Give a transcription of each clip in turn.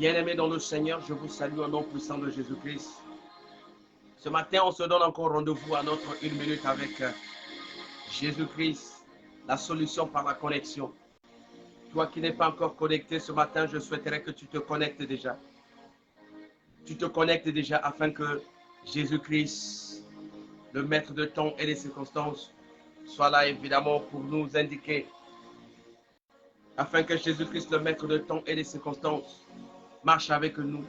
Bien-aimés dans le Seigneur, je vous salue au nom puissant de Jésus-Christ. Ce matin, on se donne encore rendez-vous à notre 1 minute avec Jésus-Christ, la solution par la connexion. Toi qui n'es pas encore connecté ce matin, je souhaiterais que tu te connectes déjà. Tu te connectes déjà afin que Jésus-Christ, le maître de temps et des circonstances, soit là évidemment pour nous indiquer. Afin que Jésus-Christ, le maître de temps et des circonstances, marche avec nous.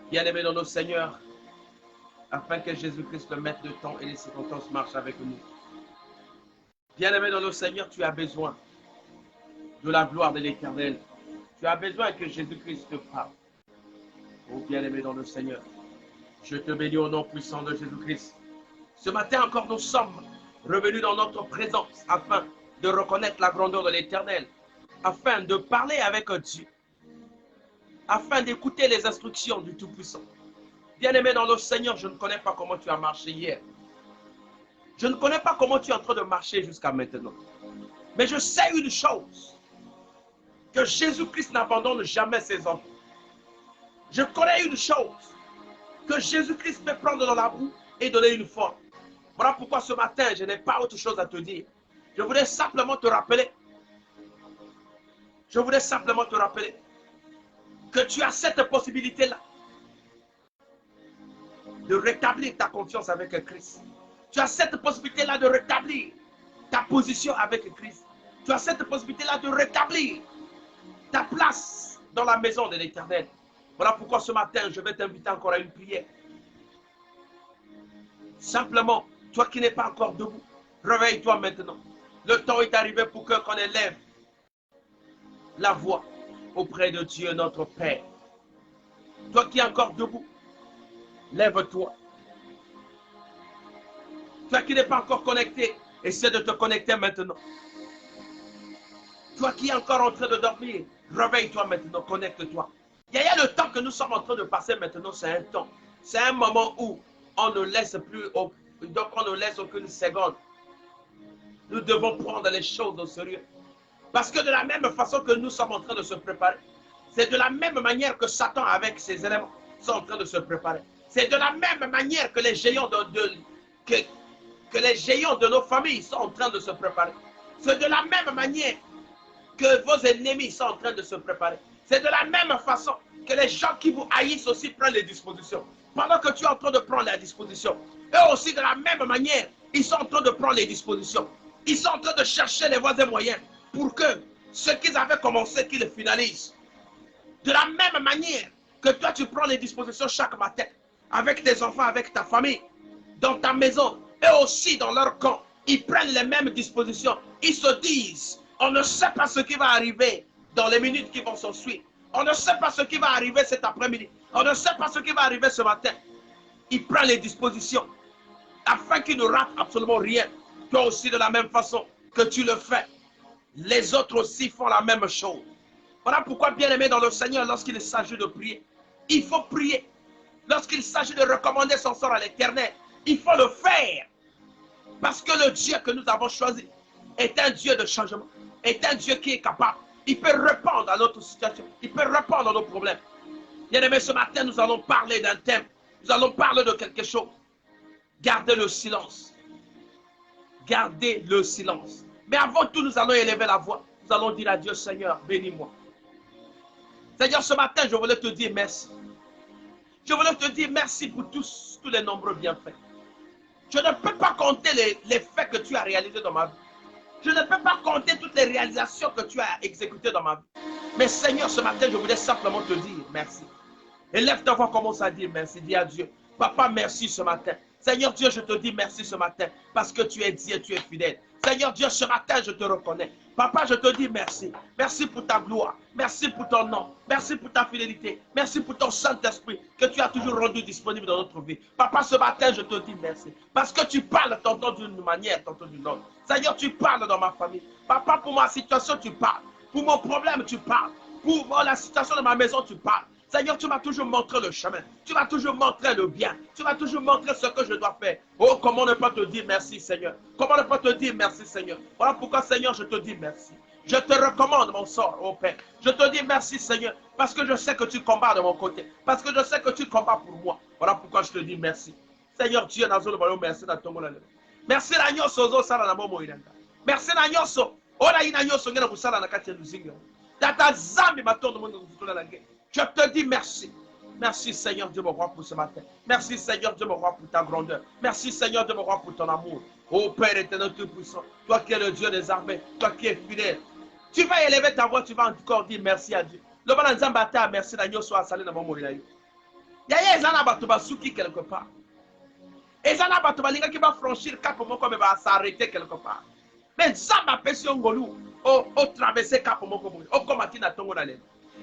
Bien-aimés dans nos Seigneurs, afin que Jésus-Christ, le maître de temps et des circonstances, marche avec nous. Bien-aimé dans nos Seigneurs, tu as besoin de la gloire de l'Éternel. Tu as besoin que Jésus-Christ te parle. Oh bien-aimé dans le Seigneur, je te bénis au nom puissant de Jésus-Christ. Ce matin encore, nous sommes revenus dans notre présence afin de reconnaître la grandeur de l'Éternel, afin de parler avec Dieu, afin d'écouter les instructions du Tout-Puissant. Bien-aimé dans le Seigneur, je ne connais pas comment tu as marché hier. Je ne connais pas comment tu es en train de marcher jusqu'à maintenant. Mais je sais une chose, que Jésus-Christ n'abandonne jamais ses enfants. Je connais une chose, que Jésus-Christ peut prendre dans la boue et donner une forme. Voilà pourquoi ce matin, je n'ai pas autre chose à te dire. Je voudrais simplement te rappeler, que tu as cette possibilité-là de rétablir ta confiance avec Christ. Tu as cette possibilité-là de rétablir ta position avec Christ. Tu as cette possibilité-là de rétablir ta place dans la maison de l'Éternel. Voilà pourquoi ce matin, je vais t'inviter encore à une prière. Simplement, toi qui n'es pas encore debout, réveille-toi maintenant. Le temps est arrivé pour qu'on élève la voix auprès de Dieu, notre Père. Toi qui es encore debout, lève-toi. Toi qui n'es pas encore connecté, essaie de te connecter maintenant. Toi qui es encore en train de dormir, réveille-toi maintenant, connecte-toi. Il y a le temps que nous sommes en train de passer maintenant, c'est un temps. C'est un moment où on ne laisse plus, donc on ne laisse aucune seconde. Nous devons prendre les choses au sérieux. Parce que de la même façon que nous sommes en train de se préparer, c'est de la même manière que Satan avec ses éléments sont en train de se préparer. C'est de la même manière que les géants de nos familles sont en train de se préparer. C'est de la même manière que vos ennemis sont en train de se préparer. C'est de la même façon que les gens qui vous haïssent aussi prennent les dispositions. Pendant que tu es en train de prendre la disposition, eux aussi de la même manière, ils sont en train de prendre les dispositions. Ils sont en train de chercher les voies et moyens pour que ce qu'ils avaient commencé, qu'ils le finalisent. De la même manière que toi tu prends les dispositions chaque matin, avec tes enfants, avec ta famille, dans ta maison, eux aussi dans leur camp, ils prennent les mêmes dispositions. Ils se disent, on ne sait pas ce qui va arriver dans les minutes qui vont s'en suivre. On ne sait pas ce qui va arriver cet après-midi. On ne sait pas ce qui va arriver ce matin. Ils prennent les dispositions afin qu'ils ne ratent absolument rien. Toi aussi de la même façon que tu le fais, les autres aussi font la même chose. Voilà pourquoi, bien-aimé dans le Seigneur, lorsqu'il s'agit de prier, il faut prier. Lorsqu'il s'agit de recommander son sort à l'Éternel, il faut le faire. Parce que le Dieu que nous avons choisi est un Dieu de changement, est un Dieu qui est capable. Il peut répondre à notre situation, il peut répondre à nos problèmes. Bien-aimé, ce matin, nous allons parler d'un thème. Nous allons parler de quelque chose. Gardez le silence. Gardez le silence. Mais avant tout, nous allons élever la voix. Nous allons dire à Dieu, Seigneur, bénis-moi. Seigneur, ce matin, je voulais te dire merci. Je voulais te dire merci pour tous les nombreux bienfaits. Je ne peux pas compter les faits que tu as réalisés dans ma vie. Je ne peux pas compter toutes les réalisations que tu as exécutées dans ma vie. Mais Seigneur, ce matin, je voulais simplement te dire merci. Élève ta voix, commence à dire merci. Dis à Dieu, Papa, merci ce matin. Seigneur Dieu, je te dis merci ce matin parce que tu es Dieu, tu es fidèle. Seigneur Dieu, ce matin, je te reconnais. Papa, je te dis merci. Merci pour ta gloire. Merci pour ton nom. Merci pour ta fidélité. Merci pour ton Saint-Esprit que tu as toujours rendu disponible dans notre vie. Papa, ce matin, je te dis merci. Parce que tu parles tantôt d'une manière, tantôt d'une autre. Seigneur, tu parles dans ma famille. Papa, pour ma situation, tu parles. Pour mon problème, tu parles. Pour la situation de ma maison, tu parles. Seigneur, tu m'as toujours montré le chemin. Tu m'as toujours montré le bien. Tu m'as toujours montré ce que je dois faire. Oh, comment ne pas te dire merci, Seigneur. Comment ne pas te dire merci, Seigneur. Voilà pourquoi, Seigneur, je te dis merci. Je te recommande mon sort, oh Père. Je te dis merci, Seigneur, parce que je sais que tu combats de mon côté. Parce que je sais que tu combats pour moi. Voilà pourquoi je te dis merci. Seigneur Dieu, merci na tongo na lelo. Merci na nyoso zo sala na momo inanga. Merci na nyoso. Ola ina nyoso ngena kusala na kati ya luzinga. Tata zambi matondo mo ngutula na nge. Je te dis merci. Merci Seigneur Dieu mon roi pour ce matin. Merci Seigneur Dieu mon roi pour ta grandeur. Merci Seigneur Dieu mon roi pour ton amour. Ô Père éternel tout-puissant, toi qui es le Dieu des armées, toi qui es fidèle. Tu vas élever ta voix, tu vas encore dire merci à Dieu. Le bon Nzambata, merci na nyoso asale na momo ilayo. Yaya ezana bato basuki quelque part. Ezana bato balinga qui va franchir cap moko mais va s'arrêter quelque part. Mais Zamba pession ngolu au traverser cap moko boy. Au combattre na tongo na lelo.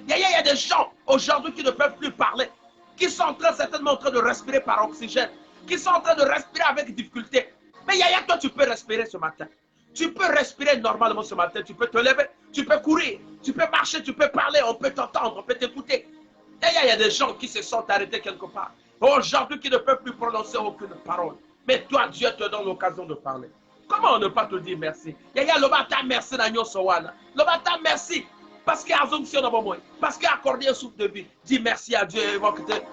Il y a des gens aujourd'hui qui ne peuvent plus parler, qui sont certainement en train de respirer par oxygène, qui sont en train de respirer avec difficulté. Mais Yaya, toi, tu peux respirer ce matin. Tu peux respirer normalement ce matin. Tu peux te lever, tu peux courir, tu peux marcher, tu peux parler, on peut t'entendre, on peut t'écouter. Il y a des gens qui se sont arrêtés quelque part. Aujourd'hui, qui ne peuvent plus prononcer aucune parole. Mais toi, Dieu te donne l'occasion de parler. Comment ne pas te dire merci? Yaya, l'obata merci na nyoso wana. L'obata merci. Parce qu'il y a Azonction dans mon moyen. Parce qu'il y a accordé un souffle de vie. Dis merci à Dieu.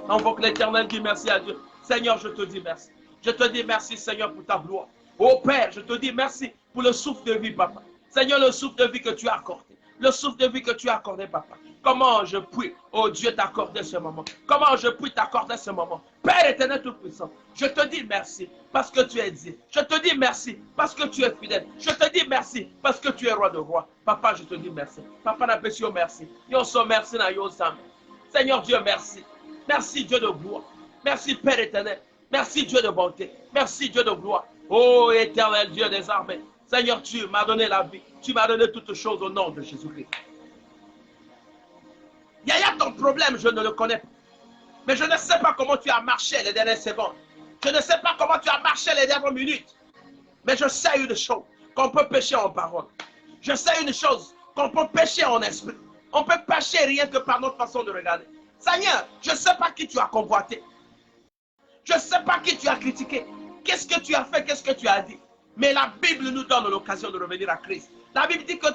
Invoque l'Éternel. Dis merci à Dieu. Seigneur, je te dis merci. Je te dis merci, Seigneur, pour ta gloire. Oh Père, je te dis merci pour le souffle de vie, Papa. Seigneur, le souffle de vie que tu as accordé. Le souffle de vie que tu as accordé, Papa. Comment je puis, oh Dieu, t'accorder ce moment. Comment je puis t'accorder ce moment. Père éternel tout-puissant, je te dis merci parce que tu es dit. Je te dis merci parce que tu es fidèle. Je te dis merci parce que tu es roi de rois. Papa, je te dis merci. Papa, n'apprécie merci. Yo so merci na yo sam. Seigneur Dieu, merci. Merci Dieu de gloire. Merci Père éternel. Merci Dieu de bonté. Merci Dieu de gloire. Oh éternel Dieu des armées. Seigneur, tu m'as donné la vie. Tu m'as donné toutes choses au nom de Jésus-Christ. Yaya, ton problème, je ne le connais pas. Mais je ne sais pas comment tu as marché les dernières secondes. Je ne sais pas comment tu as marché les dernières minutes. Mais je sais une chose, qu'on peut pécher en parole. Je sais une chose, qu'on peut pécher en esprit. On peut pécher rien que par notre façon de regarder. Seigneur, je ne sais pas qui tu as convoité. Je ne sais pas qui tu as critiqué. Qu'est-ce que tu as fait, qu'est-ce que tu as dit. Mais la Bible nous donne l'occasion de revenir à Christ. La Bible dit que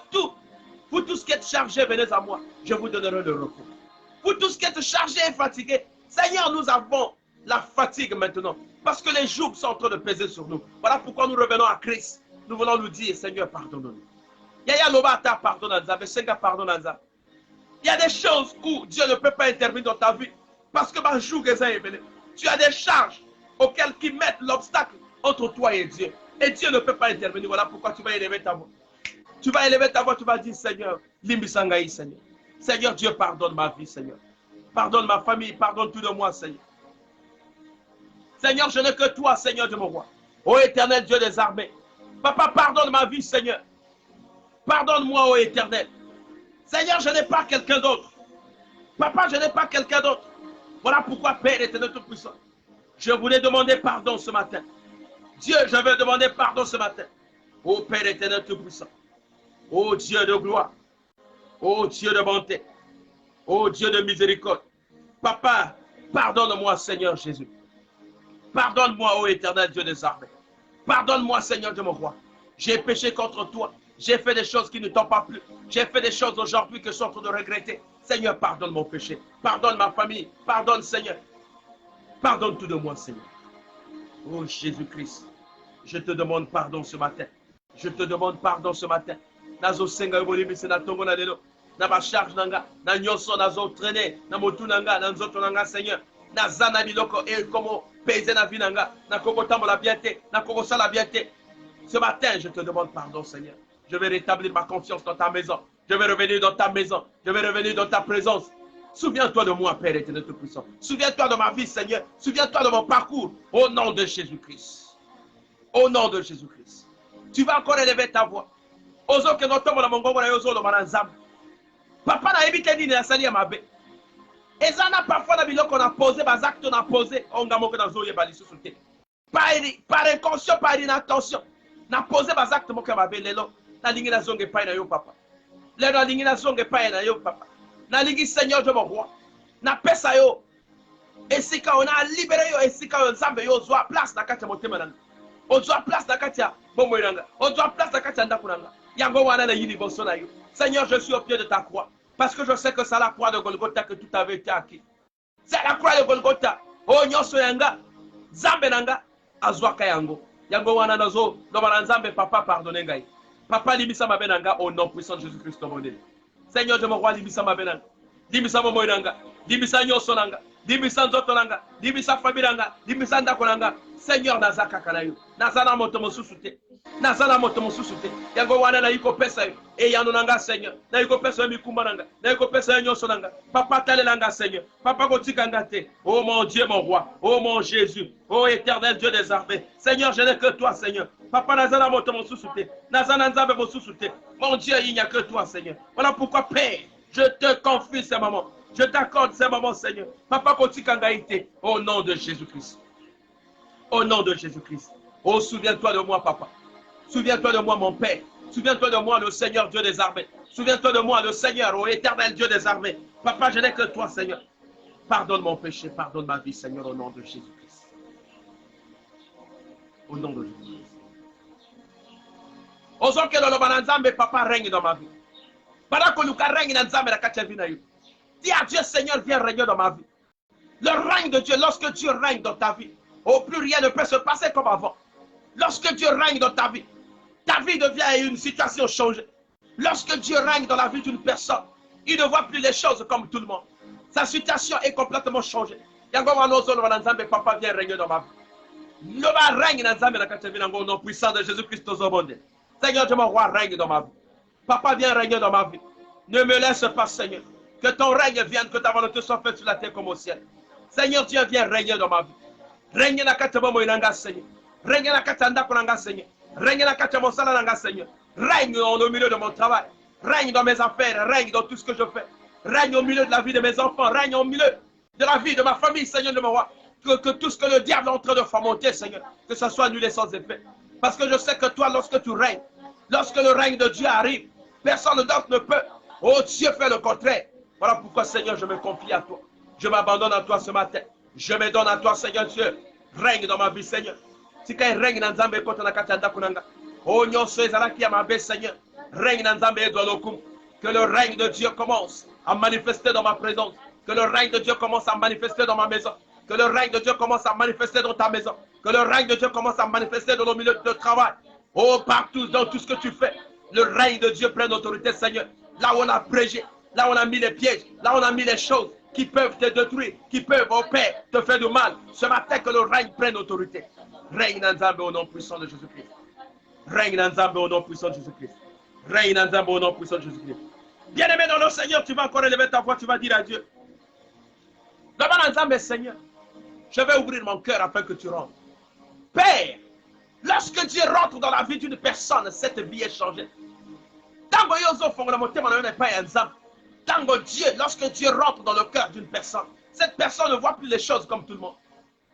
vous tous qui êtes chargés, venez à moi. Je vous donnerai le repos. Vous tous qui êtes chargés et fatigués, Seigneur, nous avons la fatigue maintenant. Parce que les jours sont en train de peser sur nous. Voilà pourquoi nous revenons à Christ. Nous voulons nous dire, Seigneur, pardonne-nous. Yaya Lobata, pardonne-nous. Bessenga, pardonne-nous. Il y a des choses où Dieu ne peut pas intervenir dans ta vie. Parce que tu as des charges auxquelles qui mettent l'obstacle entre toi et Dieu. Et Dieu ne peut pas intervenir. Voilà pourquoi tu vas élever ta voix. Tu vas élever ta voix, tu vas dire, Seigneur, Limbisangaï, Seigneur. Seigneur Dieu, pardonne ma vie, Seigneur. Pardonne ma famille, pardonne tout de moi, Seigneur. Seigneur, je n'ai que toi, Seigneur de mon roi. Ô éternel Dieu des armées. Papa, pardonne ma vie, Seigneur. Pardonne-moi, ô éternel. Seigneur, je n'ai pas quelqu'un d'autre. Papa, je n'ai pas quelqu'un d'autre. Voilà pourquoi, Père éternel tout-puissant, je voulais demander pardon ce matin. Dieu, je veux demander pardon ce matin. Ô Père éternel tout-puissant. Ô Dieu de gloire. Ô Dieu de bonté. Ô Dieu de miséricorde. Papa, pardonne-moi, Seigneur Jésus. Pardonne-moi, ô éternel Dieu des armées. Pardonne-moi, Seigneur de mon roi. J'ai péché contre toi. J'ai fait des choses qui ne t'ont pas plu. J'ai fait des choses aujourd'hui que je suis en train de regretter. Seigneur, pardonne mon péché. Pardonne ma famille. Pardonne, Seigneur. Pardonne tout de moi, Seigneur. Oh Jésus-Christ, je te demande pardon ce matin. Je te demande pardon ce matin. Nazo senga yobolibi se na tongo na lelo. Na ba charge nanga, na nyonso nazo traîner, na motu nanga, na nzoto nanga, Seigneur. Na zana biloko et comment peser na vie nanga, na koko tambo la bienté, na koko sa la bienté. Ce matin, je te demande pardon, Seigneur. Je vais rétablir ma confiance dans ta maison. Je vais revenir dans ta maison. Je vais revenir dans ta présence. Souviens-toi de moi, Père éternel tout-puissant. Souviens-toi de ma vie, Seigneur. Souviens-toi de mon parcours. Au nom de Jésus-Christ. Au nom de Jésus-Christ. Tu vas encore élever ta voix. Ozo que notre la mongongo na yozo lo manazam. Papa na ebite ni na sali ya mabe. Ezana parfois na biloko na posé, bazakto na posé, onga moko na zo yeba lisu te. Par inconscient, par inattention. Na posé bazakto moko mabe lelo. Na lingi na zonge pa na yo papa. Lelo na lingi na zonge pa na yo papa. Na lingi Seigneur de mon roi. Na pesa yo. Esika on a libéré yo, esika yo nzambe yo zo place na kati ya motema nanga. On doit place na kati ya bomo nanga. On doit place na kati ya ndako nanga. Yango wana na yini boso na yo. Seigneur, je suis au pied de ta croix. Parce que je sais que c'est à la croix de Golgotha que tout avait été acquis. C'est à la croix de Golgotha. Oh, nyoso yanga. Zambe nanga. Azwaka yango. Yango wana nazo. Domana nzambe, papa, pardonnez ngai. Papa, limisa ma benanga au nom puissant de Jésus-Christ, mon Dieu. Seigneur, je me roi, limisa ma benanga. Limisa mo moinanga. Limisa nyoso nanga. Limisa nzoto nanga. Limisa famille nanga. Limisa ndako nanga. Seigneur, nazaka kanayo. Nazana moto mosusute. Nazana moto mosusute. Yango wana na yiko pesa yo. E yano nanga Seigneur. Na yiko pesa yo mikumba nanga. Na yiko pesa yo nyoso nanga. Papa tale nanga Seigneur. Papa kotika ngate. Oh mon Dieu, mon roi. Oh mon Jésus. Oh éternel Dieu des armées. Seigneur, je n'ai que toi Seigneur. Papa nazana moto mosusute. Nazana nzambe mosusute. Mon Dieu, il n'y a que toi Seigneur. Voilà pourquoi Père, je te confie ces moments. Je t'accorde ces moments Seigneur. Papa kotika ngaite. Au nom de Jésus-Christ. Au nom de Jésus-Christ. Oh, souviens-toi de moi, papa. Souviens-toi de moi, mon Père. Souviens-toi de moi, le Seigneur Dieu des armées. Souviens-toi de moi, le Seigneur, ô éternel Dieu des armées. Papa, je n'ai que toi, Seigneur. Pardonne mon péché, pardonne ma vie, Seigneur, au nom de Jésus-Christ. Au nom de Jésus-Christ. Osons que le Bananzambe, papa, règne dans ma vie. Pendant que Luka règne dans Nzambe, la Kachavina. Dis à Dieu, Seigneur, viens régner dans ma vie. Le règne de Dieu, lorsque Dieu règne dans ta vie, au plus rien ne peut se passer comme avant. Lorsque Dieu règne dans ta vie devient une situation changée. Lorsque Dieu règne dans la vie d'une personne, il ne voit plus les choses comme tout le monde. Sa situation est complètement changée. Papa, viens régner dans ma vie. Le règne dans Nzambe, au nom puissant de Jésus-Christ au monde. Seigneur, Dieu mon roi, règne dans ma vie. Papa, viens régner dans ma vie. Ne me laisse pas, Seigneur. Que ton règne vienne, que ta volonté soit faite sur la terre comme au ciel. Seigneur Dieu, viens régner dans ma vie. Règne na kata bomo inanga Seigneur. Règne na kata ndako nanga Seigneur. Règne na kata mosala nanga Seigneur. Règne au milieu de mon travail. Règne dans mes affaires. Règne dans tout ce que je fais. Règne au milieu de la vie de mes enfants. Règne au milieu de la vie de ma famille, Seigneur de mon roi. Que tout ce que le diable est en train de faire monter, Seigneur, que ce soit annulé sans effet. Parce que je sais que toi, lorsque tu règnes, lorsque le règne de Dieu arrive, personne d'autre ne peut. Oh Dieu, fais le contraire. Voilà pourquoi, Seigneur, je me confie à toi. Je m'abandonne à toi ce matin. Je me donne à toi, Seigneur Dieu. Règne dans ma vie, Seigneur. Si tu règne dans Nzambe kota na katanda kunanga. Oh nyonso ezalaki ya mabe, Seigneur. Règne dans Nzambe edolokum. Que le règne de Dieu commence à manifester dans ma présence. Que le règne de Dieu commence à manifester dans ma maison. Que le règne de Dieu commence à manifester dans ta maison. Que le règne de Dieu commence à manifester dans nos milieux de travail. Oh, partout, dans tout ce que tu fais. Le règne de Dieu prenne autorité, Seigneur. Là où on a prêché, là où on a mis les pièges, là où on a mis les choses qui peuvent te détruire, qui peuvent, au Père, te faire du mal. Ce matin, que le règne prenne autorité. Règne dans Nzambe au nom puissant de Jésus-Christ. Règne dans Nzambe au nom puissant de Jésus-Christ. Règne dans Nzambe au nom puissant de Jésus-Christ. Bien-aimé dans le Seigneur, tu vas encore élever ta voix, tu vas dire à Dieu. Devant Nzambe, Seigneur, je vais ouvrir mon cœur afin que tu rentres. Père, lorsque Dieu rentre dans la vie d'une personne, cette vie est changée. Tango yozo fongonamote manayone pa yanzam. Tango Dieu, lorsque Dieu rentre dans le cœur d'une personne, cette personne ne voit plus les choses comme tout le monde.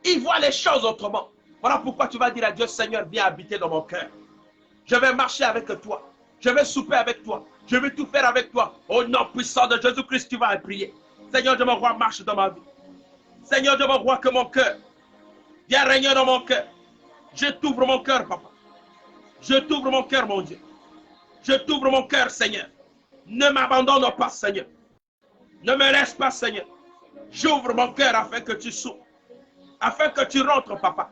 Il voit les choses autrement. Voilà pourquoi tu vas dire à Dieu, Seigneur, viens habiter dans mon cœur. Je vais marcher avec toi. Je vais souper avec toi. Je vais tout faire avec toi. Au nom puissant de Jésus-Christ, tu vas prier. Seigneur de mon roi, marche dans ma vie. Seigneur de mon roi, que mon cœur viens régner dans mon cœur. Je t'ouvre mon cœur, papa. Je t'ouvre mon cœur, mon Dieu. Je t'ouvre mon cœur, Seigneur. Ne m'abandonne pas, Seigneur. Ne me laisse pas, Seigneur. J'ouvre mon cœur afin que tu souffres. Afin que tu rentres, papa.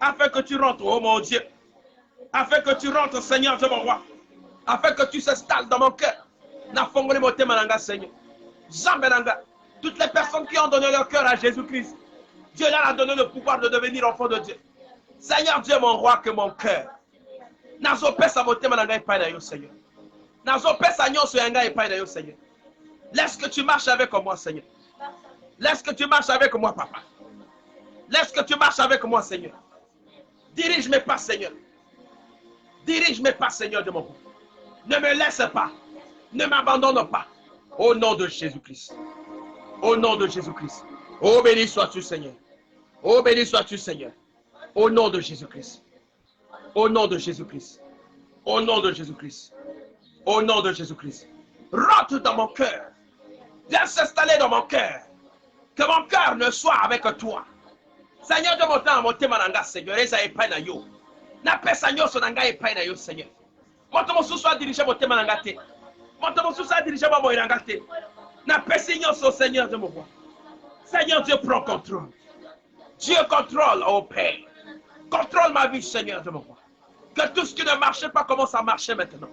Afin que tu rentres, oh mon Dieu. Afin que tu rentres, Seigneur de mon roi. Afin que tu s'installes dans mon cœur. Nafongole mote mananga, Seigneur. Zambenanga. Toutes les personnes qui ont donné leur cœur à Jésus-Christ, Dieu leur a donné le pouvoir de devenir enfant de Dieu. Seigneur Dieu, mon roi, que mon cœur. Nazo pesa mote mananga epai na yo, Seigneur. Nazo pesa nyonso yanga epai na yo, Seigneur. Laisse que tu marches avec moi, Seigneur. Laisse que tu marches avec moi, papa. Laisse que tu marches avec moi, Seigneur. Dirige mes pas, Seigneur. Dirige mes pas, Seigneur de mon roi. Ne me laisse pas. Ne m'abandonne pas. Au nom de Jésus-Christ. Au nom de Jésus-Christ. Oh, béni sois-tu, Seigneur. Oh, béni sois-tu, Seigneur. Au nom de Jésus-Christ. Au nom de Jésus-Christ. Au nom de Jésus-Christ. Au nom de Jésus-Christ. Rentre dans mon cœur. Viens s'installer dans mon cœur. Que mon cœur ne soit avec toi. Seigneur de mon temps, mon témananga, Seigneur, eza epai na yo. Na pesa nyonso na ngai epai na yo, Seigneur. Moto mosusu a dirigé mon thème en angate. Moto mosusu a dirigé mon angate. Na pessignon au Seigneur de mon roi. Seigneur Dieu prend contrôle. Dieu contrôle, oh Père. Contrôle ma vie, Seigneur de mon roi. Que tout ce qui ne marchait pas commence à marcher maintenant.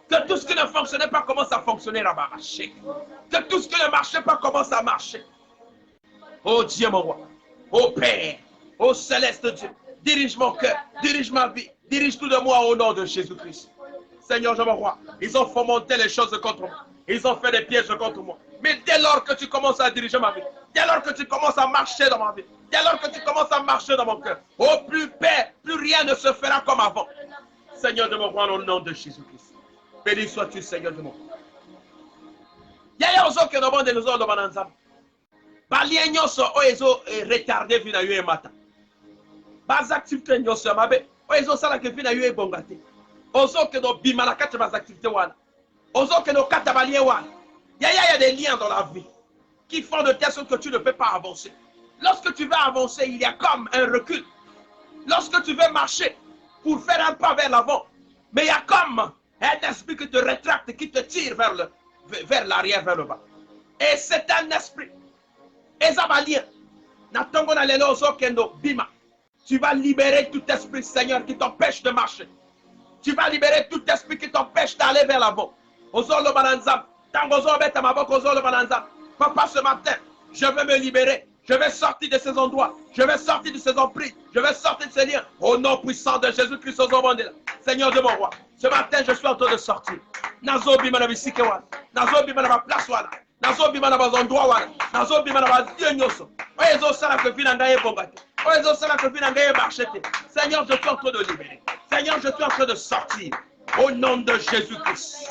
Que tout ce qui ne fonctionnait pas commence à fonctionner là-bas. Que tout ce qui ne marchait pas commence à marcher. Oh Dieu mon roi. Oh Père. Oh céleste Dieu. Dirige mon cœur. Dirige ma vie. Dirige tout de moi au nom de Jésus-Christ. Seigneur, je mon roi. Ils ont fomenté les choses contre moi. Ils ont fait des pièges contre moi. Mais dès lors que tu commences à diriger ma vie, dès lors que tu commences à marcher dans ma vie, dès lors que tu commences à marcher dans mon cœur, au plus Père, plus rien ne se fera comme avant. Seigneur de mon roi, au nom de Jésus-Christ. Béni sois-tu, Seigneur de mon roi. Yaya ozo que nous avons des gens de Bananzam. Balien nyoso oezo retardé vina yue mata. Bas activité nyoso mabe oezo sala que vina yue bongate. Ozo que nous bimana quatre bas activités wana. Ozo que nous quatre balien wana. Il y a des liens dans la vie qui font de telle sorte que tu ne peux pas avancer. Lorsque tu veux avancer, il y a comme un recul. Lorsque tu veux marcher pour faire un pas vers l'avant, mais il y a comme un esprit qui te rétracte, qui te tire vers l'arrière, vers le bas. Et c'est un esprit. Tu vas libérer tout esprit, Seigneur, qui t'empêche de marcher. Tu vas libérer tout esprit qui t'empêche d'aller vers l'avant. Papa, ce matin, je veux me libérer. Je vais sortir de ces endroits. Je vais sortir de ces emprises. Je vais sortir de ces liens. Au nom puissant de Jésus-Christ, Seigneur de mon roi. Ce matin, je suis en train de sortir. Nazo bima na bisike wana. Nazo bima na ba place wana. Nazo bima na ba endroit wana. Nazo bima na ba Dieu nyoso. Oyezo sala que vina ngaye bongate. Oyezo sala que vina ngaye marchete. Seigneur, je suis en train de libérer. Seigneur, je suis en train de sortir. Au nom de Jésus-Christ.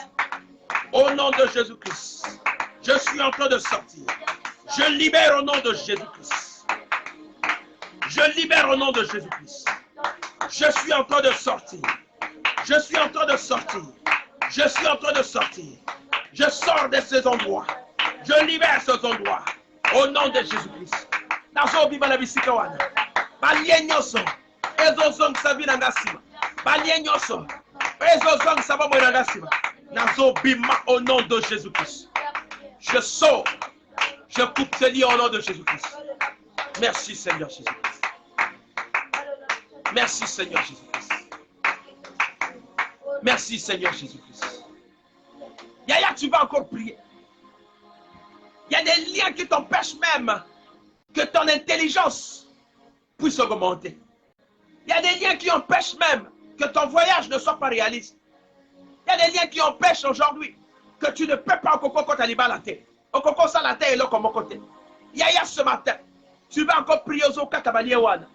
Au nom de Jésus-Christ. Je suis en train de sortir. Je libère au nom de Jésus-Christ. Je libère au nom de Jésus-Christ. Je suis en train de sortir. Je suis en train de sortir. Je suis en train de sortir. Je sors de ces endroits. Je libère ces endroits. Au nom de Jésus-Christ. Nazo bibala bisikawana. Balienyoso. Ezozong sabina ngasima. Balienyoso. Ezozong sabamo ngasima. Nazo bima au nom de Jésus-Christ. Je sors. Je coupe ce liens au nom de Jésus-Christ. Merci Seigneur Jésus-Christ. Merci Seigneur Jésus-Christ. Merci Seigneur Jésus-Christ. Yaya, tu vas encore prier. Il y a des liens qui t'empêchent même que ton intelligence puisse augmenter. Il y a des liens qui empêchent même que ton voyage ne soit pas réaliste. Il y a des liens qui empêchent aujourd'hui que tu ne peux pas encore t'aliber la terre. Okoko sa la terre est là comme côté. Yaya, ce matin, tu vas encore prier aux Katabaliwana.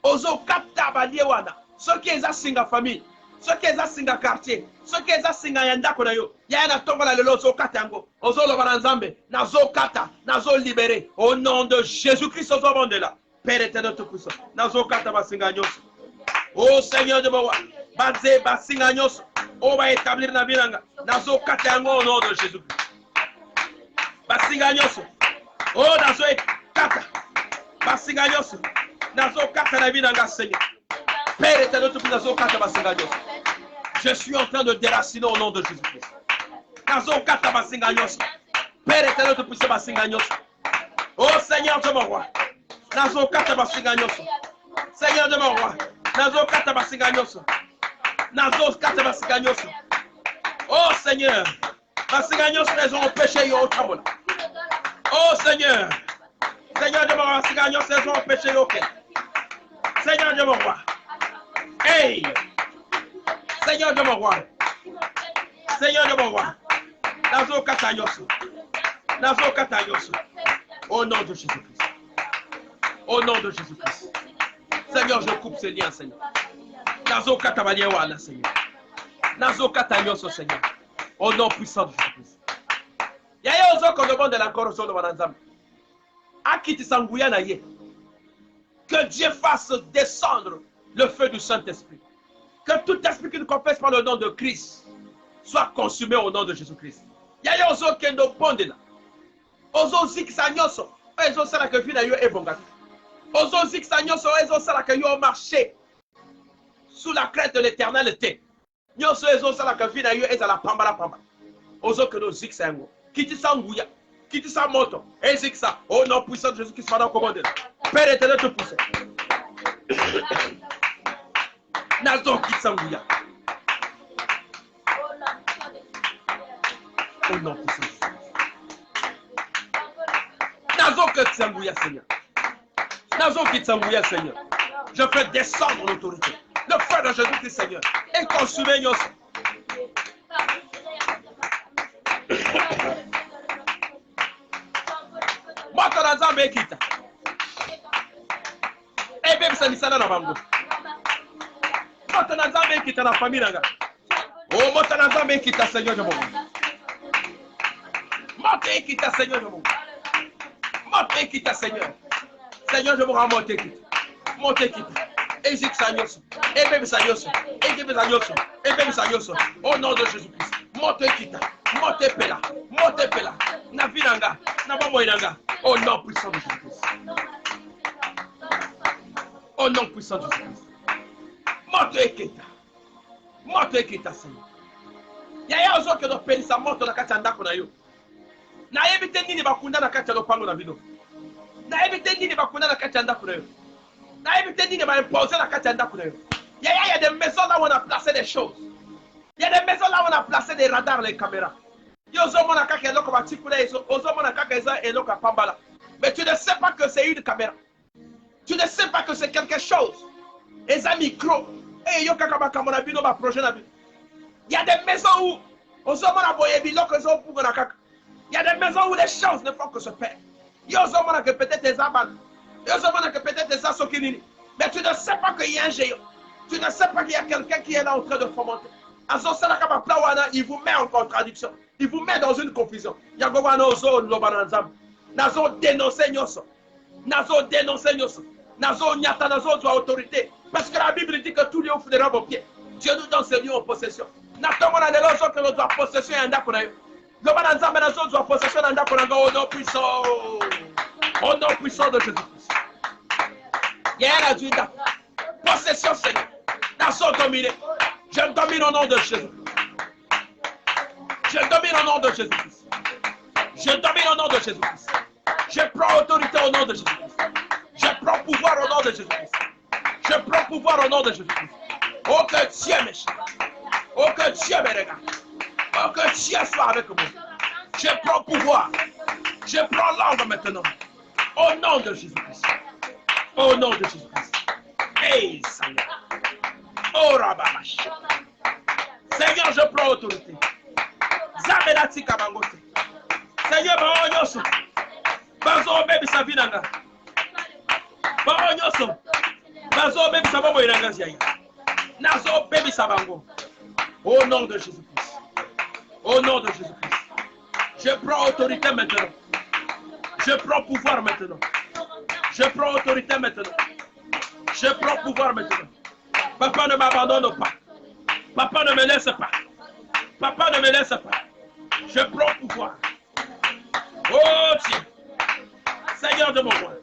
Aux Katabaliwana. Ceux qui ont singa famille, ceux qui ont singa quartier, ceux qui ont singa yanda konayo. Yaya na tongo la lelo zo katango. Ozo lo bananzambe. Nazo kata. Nazo libéré. Au nom de Jésus-Christ, ozo bandela. Père éternel tout puissant. Nazo kata basinga nyoso. Oh Seigneur de Mowa. Bazé basinga nyoso. On va établir na bilanga. Nazo katango au nom de Jésus-Christ. Basinga nyoso. Oh, nazo kata. Basinga nyoso. Nazo kata na binanga Seigneur. Père éternel tout nazo kata basinga nyoso. Je suis en train de déraciner au nom de Jésus-Christ. Nazo kata basinga nyoso. Père éternel tout puissant basinga nyoso. Oh Seigneur de mon roi. Nazo kata basinga nyoso. Seigneur de mon roi. Nazo kata basinga nyoso. Nazo kata basinga nyoso. Oh Seigneur. Basinga nyoso raison au péché yo tabola. Oh Seigneur, Seigneur de mon roi, Seigneur, saison au péché local. Seigneur de mon roi. Hey! Seigneur de mon roi. Seigneur de mon roi. Nazo Katayosu. Nazo Katayosu. Au nom de Jésus-Christ. Au nom de Jésus-Christ. Seigneur, je coupe ces liens, Seigneur. Nazo Katabaliewana, Seigneur. Nazo Katayosu, Seigneur. Au nom puissant de Jésus-Christ. Yaya ozo qu'on demande la corruption de Mananzam. Akiti Sangouya naye. Que Dieu fasse descendre le feu du Saint-Esprit. Que tout esprit qui ne confesse pas le nom de Christ soit consumé au nom de Jésus-Christ. Yaya ozo kendo bondela. Ozo zik sanyoso. Ozo sala que fina yo ebongati. Ozo zik sanyoso. Ozo sala que yo marché sous la crête de l'éternalité. nyonso ezosalaka vi na yo ezala pambala pambala ozokende ozikisa yango kitisa nguya kitisa moto ezikisa au nom puissant de Jésus-Christ pendant commande Père éternel tout puissant nazokitisa nguya au nom puissant nazokitisa nguya Seigneur nazokitisa nguya Seigneur je fais descendre l'autorité le feu de Jésus-Christ Seigneur et consumer nyonso moto na nzambe ekita ebebisa misala na bango moto na nzambe ekita na famille nanga o moto na nzambe ekita Seigneur de mon moto ekita Seigneur de mon moto ekita Seigneur Seigneur je vous rends moto ekita ezikisa nyonso ebebisa nyonso ebebisa nyonso ebebisa nyonso au nom de Jésus-Christ moto ekita moto epela na vie nanga na bomoi nanga au nom puissant de Jésus-Christ au nom puissant de Jésus-Christ moto ekita Seigneur yaya ozokende opelisa moto na kati ya ndako na yo nayebi te nini bakunda na kati ya lopango na bino nayebi te nini bakunda na kati ya ndako na yo nayebi te nini baimpose na kati ya ndako na yo yaya y a des maisons là où on a placé des choses il y a des maisons là où on a placé des radars les caméras yo ozomona kaka eloko batikula ezo ozomona kaka eza eloko apambala mais tu ne sais pas que c'est une caméra tu ne sais pas que c'est quelque chose eza micro et yo kaka makambo na bino baprojet na bino il y a des maisons où ozomona boye biloko ezopunga na kaka il y a des maisons où les choses ne font que se perdre yo ozomona que peut-être eza bana yo ozomona que peut-être eza soki nini mais tu ne sais pas qu'il y a un géant tu ne sais pas qu'il y a quelqu'un qui est là en train de fomenter azosalaka bapla wana il vous met en contradiction il vous met dans une confusion yango wana ozoloba na nzambe nazodénoncer nyonso nazonyata nazozwa autorité parce que la Bible dit que tout lieu fouillera vos pieds Dieu nous donne ce lieu en possession na ntongo na lelo ozokende ozwa possession ya ndako na yo loba na nzambe nazozwa possession na ndako na nga au nom puissant de Jésus-Christ yaya nazwi ndako possession Seigneur nazodomine je domine au nom de Jésus. Je domine au nom de Jésus-Christ. Je domine au nom de Jésus-Christ. Je prends autorité au nom de Jésus-Christ. Je prends pouvoir au nom de Jésus-Christ. Je prends pouvoir au nom de Jésus-Christ. Oh que Dieu m'échappe. Oh que Dieu me regarde. Oh que Dieu soit avec moi. Je prends pouvoir. Je prends l'ordre maintenant. Au nom de Jésus-Christ. Au nom de Jésus-Christ. Hey Seigneur. Oh Rababash. Seigneur, je prends autorité. Zabelati kabangote. Seigneur, baonyoso. Bazo bebi sabinanga. Baonyoso. Bazo bebi sabamo iranga ziayi. Nazo bebi sabango. Au nom de Jésus-Christ. Au nom de Jésus-Christ. Je prends autorité maintenant. Je prends pouvoir maintenant. Je prends autorité maintenant. Je prends pouvoir maintenant. Papa, ne m'abandonne pas. Papa, ne me laisse pas. Papa, ne me laisse pas. Je prends pouvoir. Oh Dieu. Seigneur de mon roi.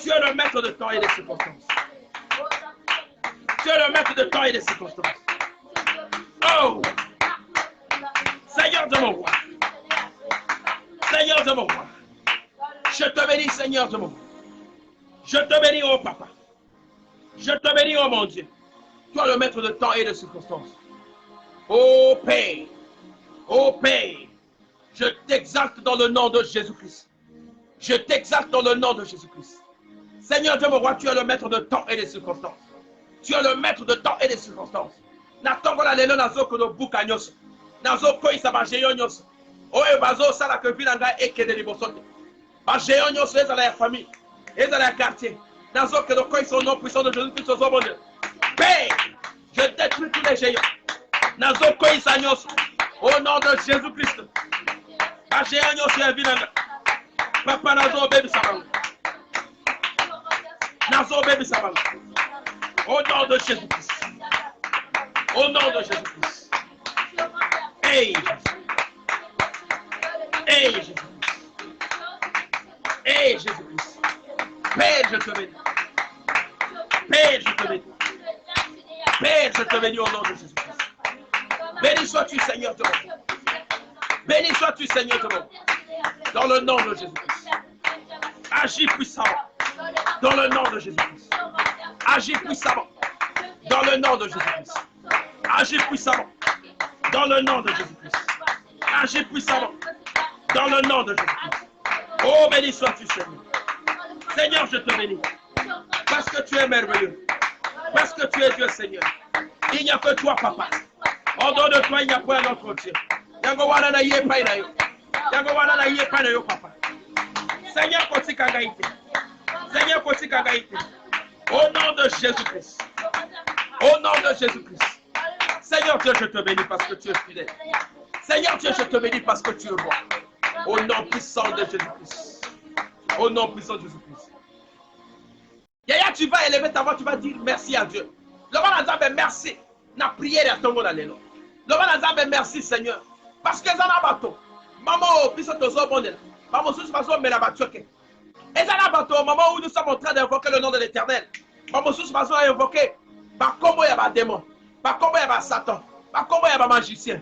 Tu es le maître de temps et des circonstances. Tu es le maître de temps et des circonstances. Oh. Seigneur de mon roi. Seigneur de mon roi. Je te bénis, Seigneur de mon roi. Je te bénis, oh Papa. Je te bénis, oh mon Dieu. Toi le maître de temps et de circonstances. Oh Père, je t'exalte dans le nom de Jésus-Christ. Je t'exalte dans le nom de Jésus-Christ. Seigneur Dieu mon roi, tu es le maître de temps et des circonstances. Tu es le maître de temps et des circonstances. Natongola lelo nazoko no buka nyoso. Nazoko isaba jeyo nyoso. Oye bazo sala que vilanga ekede libosote. Ba jeyo nyoso ezala ya famille, ezala ya quartier. Nazoko no koi son nom puissant de Jésus-Christ au monde. Père, je détruis tous les géants. Nazoko isa nyoso. Au nom de Jésus-Christ. Ba jeyo nyoso ya vilanga. Papa nazo bebi sabango. Nazo bebi sabango. Au nom de Jésus-Christ. Au nom de Jésus-Christ. Hey Jésus. Hey Jésus-Christ. Hey Jésus-Christ. Père, je te bénis. Père, je te bénis. Père, je te bénis au nom de Jésus-Christ. Béni sois-tu, Seigneur de mon. Béni sois-tu, Seigneur de mon. Dans le nom de Jésus-Christ. Agis puissamment. Dans le nom de Jésus-Christ. Agis puissamment. Dans le nom de Jésus-Christ. Agis puissamment. Dans le nom de Jésus-Christ. Agis puissamment. Dans le nom de Jésus-Christ. Oh, béni sois-tu, Seigneur. Seigneur, je te bénis. Parce que tu es merveilleux. Parce que tu es Dieu, Seigneur. Il n'y a que toi, Papa. En dehors de toi, il n'y a pas un autre Dieu. Papa. Seigneur, Seigneur, au nom de Jésus-Christ. Au nom de Jésus-Christ. Seigneur Dieu, je te bénis parce que tu es fidèle. Seigneur Dieu, je te bénis parce que tu es roi. Au nom puissant de Jésus-Christ. Au nom puissant de Jésus-Christ. Yaya, tu vas élever ta voix, tu vas dire merci à Dieu. Le merci. Na prière à ton monde. Le merci Seigneur. Parce que ça n'a pas tout. Maman, puis ça te soit bon. Maman, sous façon, mais la battuque. Et ça n'a pas tout. Au moment où nous sommes en train d'invoquer le nom de l'Éternel. Maman, sous façon, à invoquer. Par comment il y a un démon. Par comment il y a un Satan. Par comment il y a un magicien.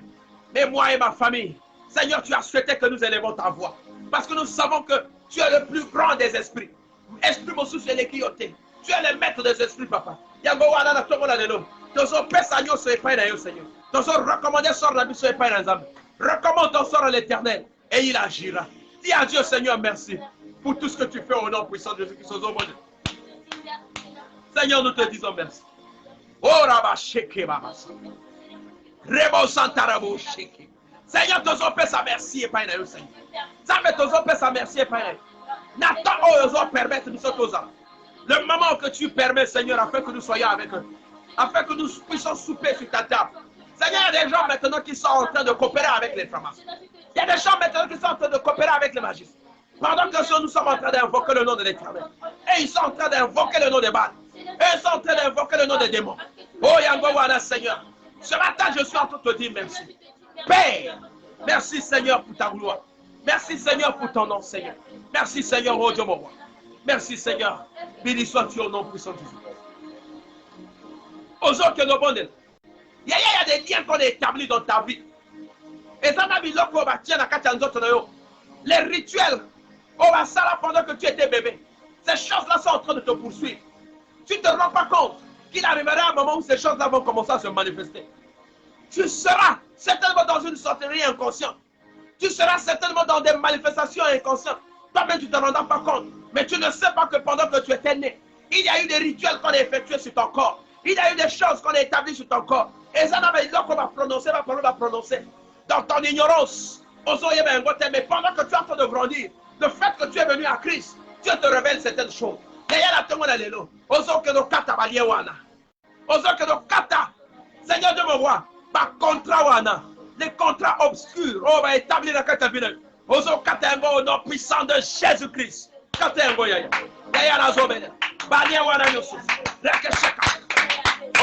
Mais moi et ma famille, Seigneur, tu as souhaité que nous élevons ta voix. Parce que nous savons que tu es le plus grand des esprits. Esprit mon souci est l'équioté. Tu es le maître des esprits, papa. Yango wana na tongo la lelo. Tozo pesa nyo so epai na yo, Seigneur. Tozo recommander sort la biso epai na nzambe. Recommande ton sort à l'Éternel et il agira. Dis à Dieu, Seigneur, merci pour tout ce que tu fais au nom puissant de Jésus-Christ. Seigneur, nous te disons merci. Oh Rabba Sheke Baba. Rebo Santarabo Sheke. Seigneur, tozo pesa merci epai na yo, Seigneur. Zambe tozo pesa merci epai na yo. N'attends pas permettre nous autres. Le moment que tu permets, Seigneur, afin que nous soyons avec eux, afin que nous puissions souper sur ta table. Seigneur, il y a des gens maintenant qui sont en train de coopérer avec les pharmaciens. Il y a des gens maintenant qui sont en train de coopérer avec les magiciens. Pendant que nous sommes en train d'invoquer le nom de l'Éternel. Et ils sont en train d'invoquer le nom des Baals. Et ils sont en train d'invoquer le nom des démons. Oh Yango Wana, Seigneur. Ce matin, je suis en train de te dire merci. Père, merci Seigneur pour ta gloire. Merci Seigneur pour ton nom, Seigneur. Merci Seigneur, oh Dieu mon roi. Merci Seigneur. Béni sois-tu au nom puissant de Jésus. Aux autres que nous bondons. Il y a des liens qu'on a établis dans ta vie. Et ça m'a mis l'eau va tirer les rituels, on va ça là pendant que tu étais bébé. Ces choses-là sont en train de te poursuivre. Tu ne te rends pas compte qu'il arrivera un moment où ces choses-là vont commencer à se manifester. Tu seras certainement dans une sorcellerie inconsciente. Tu seras certainement dans des manifestations inconscientes. Toi-même, tu ne te rendras pas compte. Mais tu ne sais pas que pendant que tu étais né, il y a eu des rituels qu'on a effectués sur ton corps. Il y a eu des choses qu'on a établies sur ton corps. Et ça n'a pas dit qu'on va prononcer, va prononcer. Dans ton ignorance, mais pendant que tu es en train de grandir, le fait que tu es venu à Christ, Dieu te révèle certaines choses. Seigneur de mon roi, par contrat wana, les contrats obscurs, on va établir la catabine. Ozo katengo au nom puissant de Jésus-Christ. Katengo yaya. Yaya la zobene. Balia wana Yusuf. Rekesheka.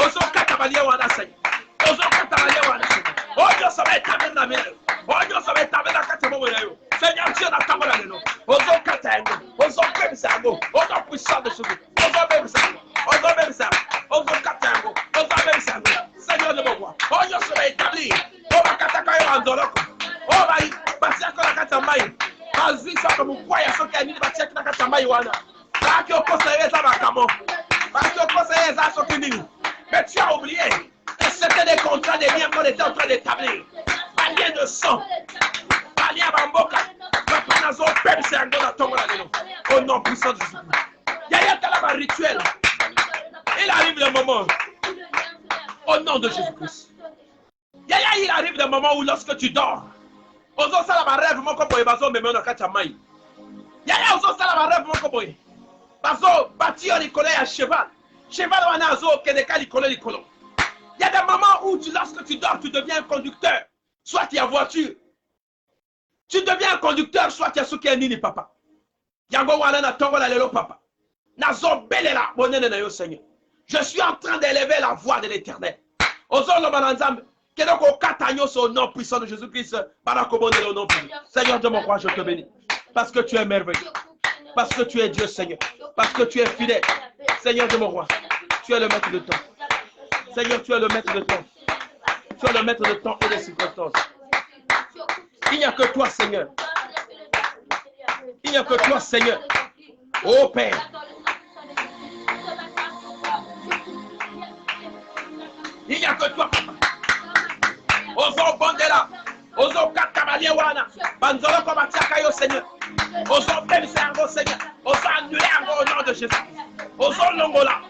Ozo katabalia wana seigneur. Ozo katabalia wana seigneur. Oyo sobe établir la mienne. Oyo sobe établir la catabine yo. Seigneur Dieu n'a pas mal de Ozo katengo. Ozo bebisango. Ozo puissant de Jésus. Ozo bebisango. Ozo bebisango. Ozo katengo. Ozo bebisango. Seigneur de mon roi. Oyo sobe établir. Oba kataka yo andoloko. Oba batia ko nakata mai. Bazi soko mukwaya soka nini batia nakata mai wana. Baki okosereza bakamo. Baki okosereza soki nini. Mais tu as oublié que c'était des contrats, des liens qu'on était en train d'établir. Pas lien de sang. Pas lien bamboka. Pas nazo pep c'est un gars dans au nom puissant de Jésus. Il y a un rituel. Il arrive le moment. Au nom de Jésus-Christ. Il arrive le moment où lorsque tu dors. Ozo salama rêve mon koboy bazo me mena kacha mai. Yaya ozo salama rêve mon koboy. Bazo bati on collé à cheval. Cheval wana azo keneka li collé. Il y a des moments où lorsque tu dors, tu deviens un conducteur. Soit tu es en voiture. Tu deviens un conducteur, soit tu es sous nini papa. Yango wana na tongo la lelo papa. Nazo belela bonene na yo Seigneur. Je suis en train d'élever la voix de l'Éternel. Ozo lo bananzambe. Au nom puissant de Jésus-Christ, Seigneur de mon roi, je te bénis. Parce que tu es merveilleux. Parce que tu es Dieu, Seigneur. Parce que tu es fidèle. Seigneur de mon roi, tu es le maître de temps. Seigneur, tu es le maître de temps. Tu es le maître de temps et des circonstances. Il n'y a que toi, Seigneur. Il n'y a que toi, Seigneur. Oh Père. Il n'y a que toi, Papa. Ozo Bondela. Ozo Katamaliawana. Banzolo Komatiakayo, Seigneur. Ozo Bemservo, Seigneur. Ozo annuler au nom de Jésus. Ozo Longola.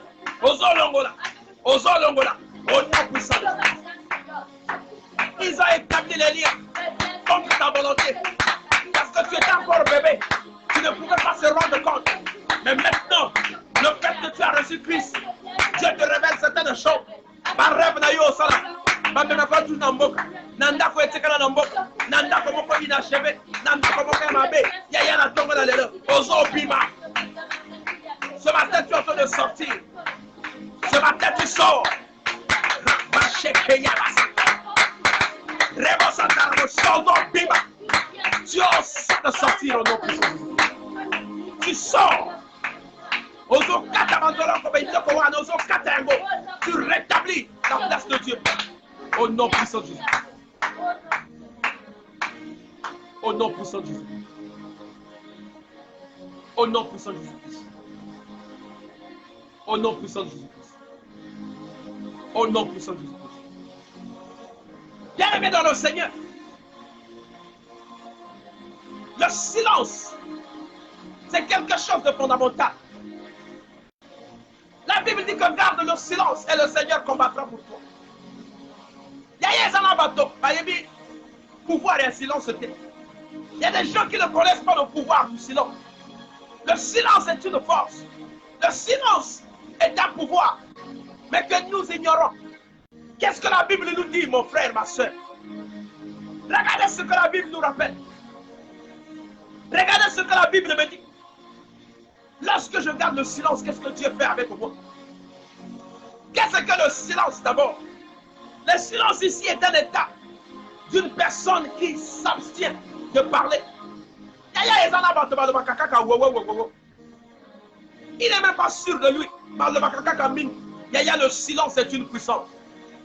Ozo Longola. Ozo Longola. Au nom puissant. Ils ont établi les liens contre ta volonté. Parce que tu étais encore bébé. Tu ne pouvais pas se rendre compte. Mais maintenant, le fait que tu as reçu Christ, Dieu te révèle certaines choses. Par rêve na yo sala. Bamena fa tu namboka. Nanda ko etekana namboka. Nanda ko moko inachevé. Nanda ko moko mabe. Yaya na tongo na lelo. Ozo bima. Ce matin tu es en train de sortir. Ce matin tu sors. Rebo Santaramo, Sozo Bima. Tu oses de sortir au nom de Jésus. Tu sors. Ozo Katamandolo, Ozo Katango. Tu rétablis la place de Dieu. Au nom puissant de Jésus. Au nom puissant de Jésus. Au nom puissant de Jésus-Christ. Au nom puissant de Jésus-Christ. Au nom puissant de Jésus-Christ. Bien-aimé dans le Seigneur, le silence, c'est quelque chose de fondamental. La Bible dit que garde le silence et le Seigneur combattra pour toi. Il y a pouvoir et un silence. Il y a des gens qui ne connaissent pas le pouvoir du silence. Le silence est une force. Le silence est un pouvoir, mais que nous ignorons. Qu'est-ce que la Bible nous dit, mon frère, ma soeur? Regardez ce que la Bible nous rappelle. Regardez ce que la Bible me dit. Lorsque je garde le silence, qu'est-ce que Dieu fait avec moi? Qu'est-ce que le silence d'abord? Le silence ici est un état d'une personne qui s'abstient de parler. Il n'est même pas sûr de lui. Le silence est une puissance.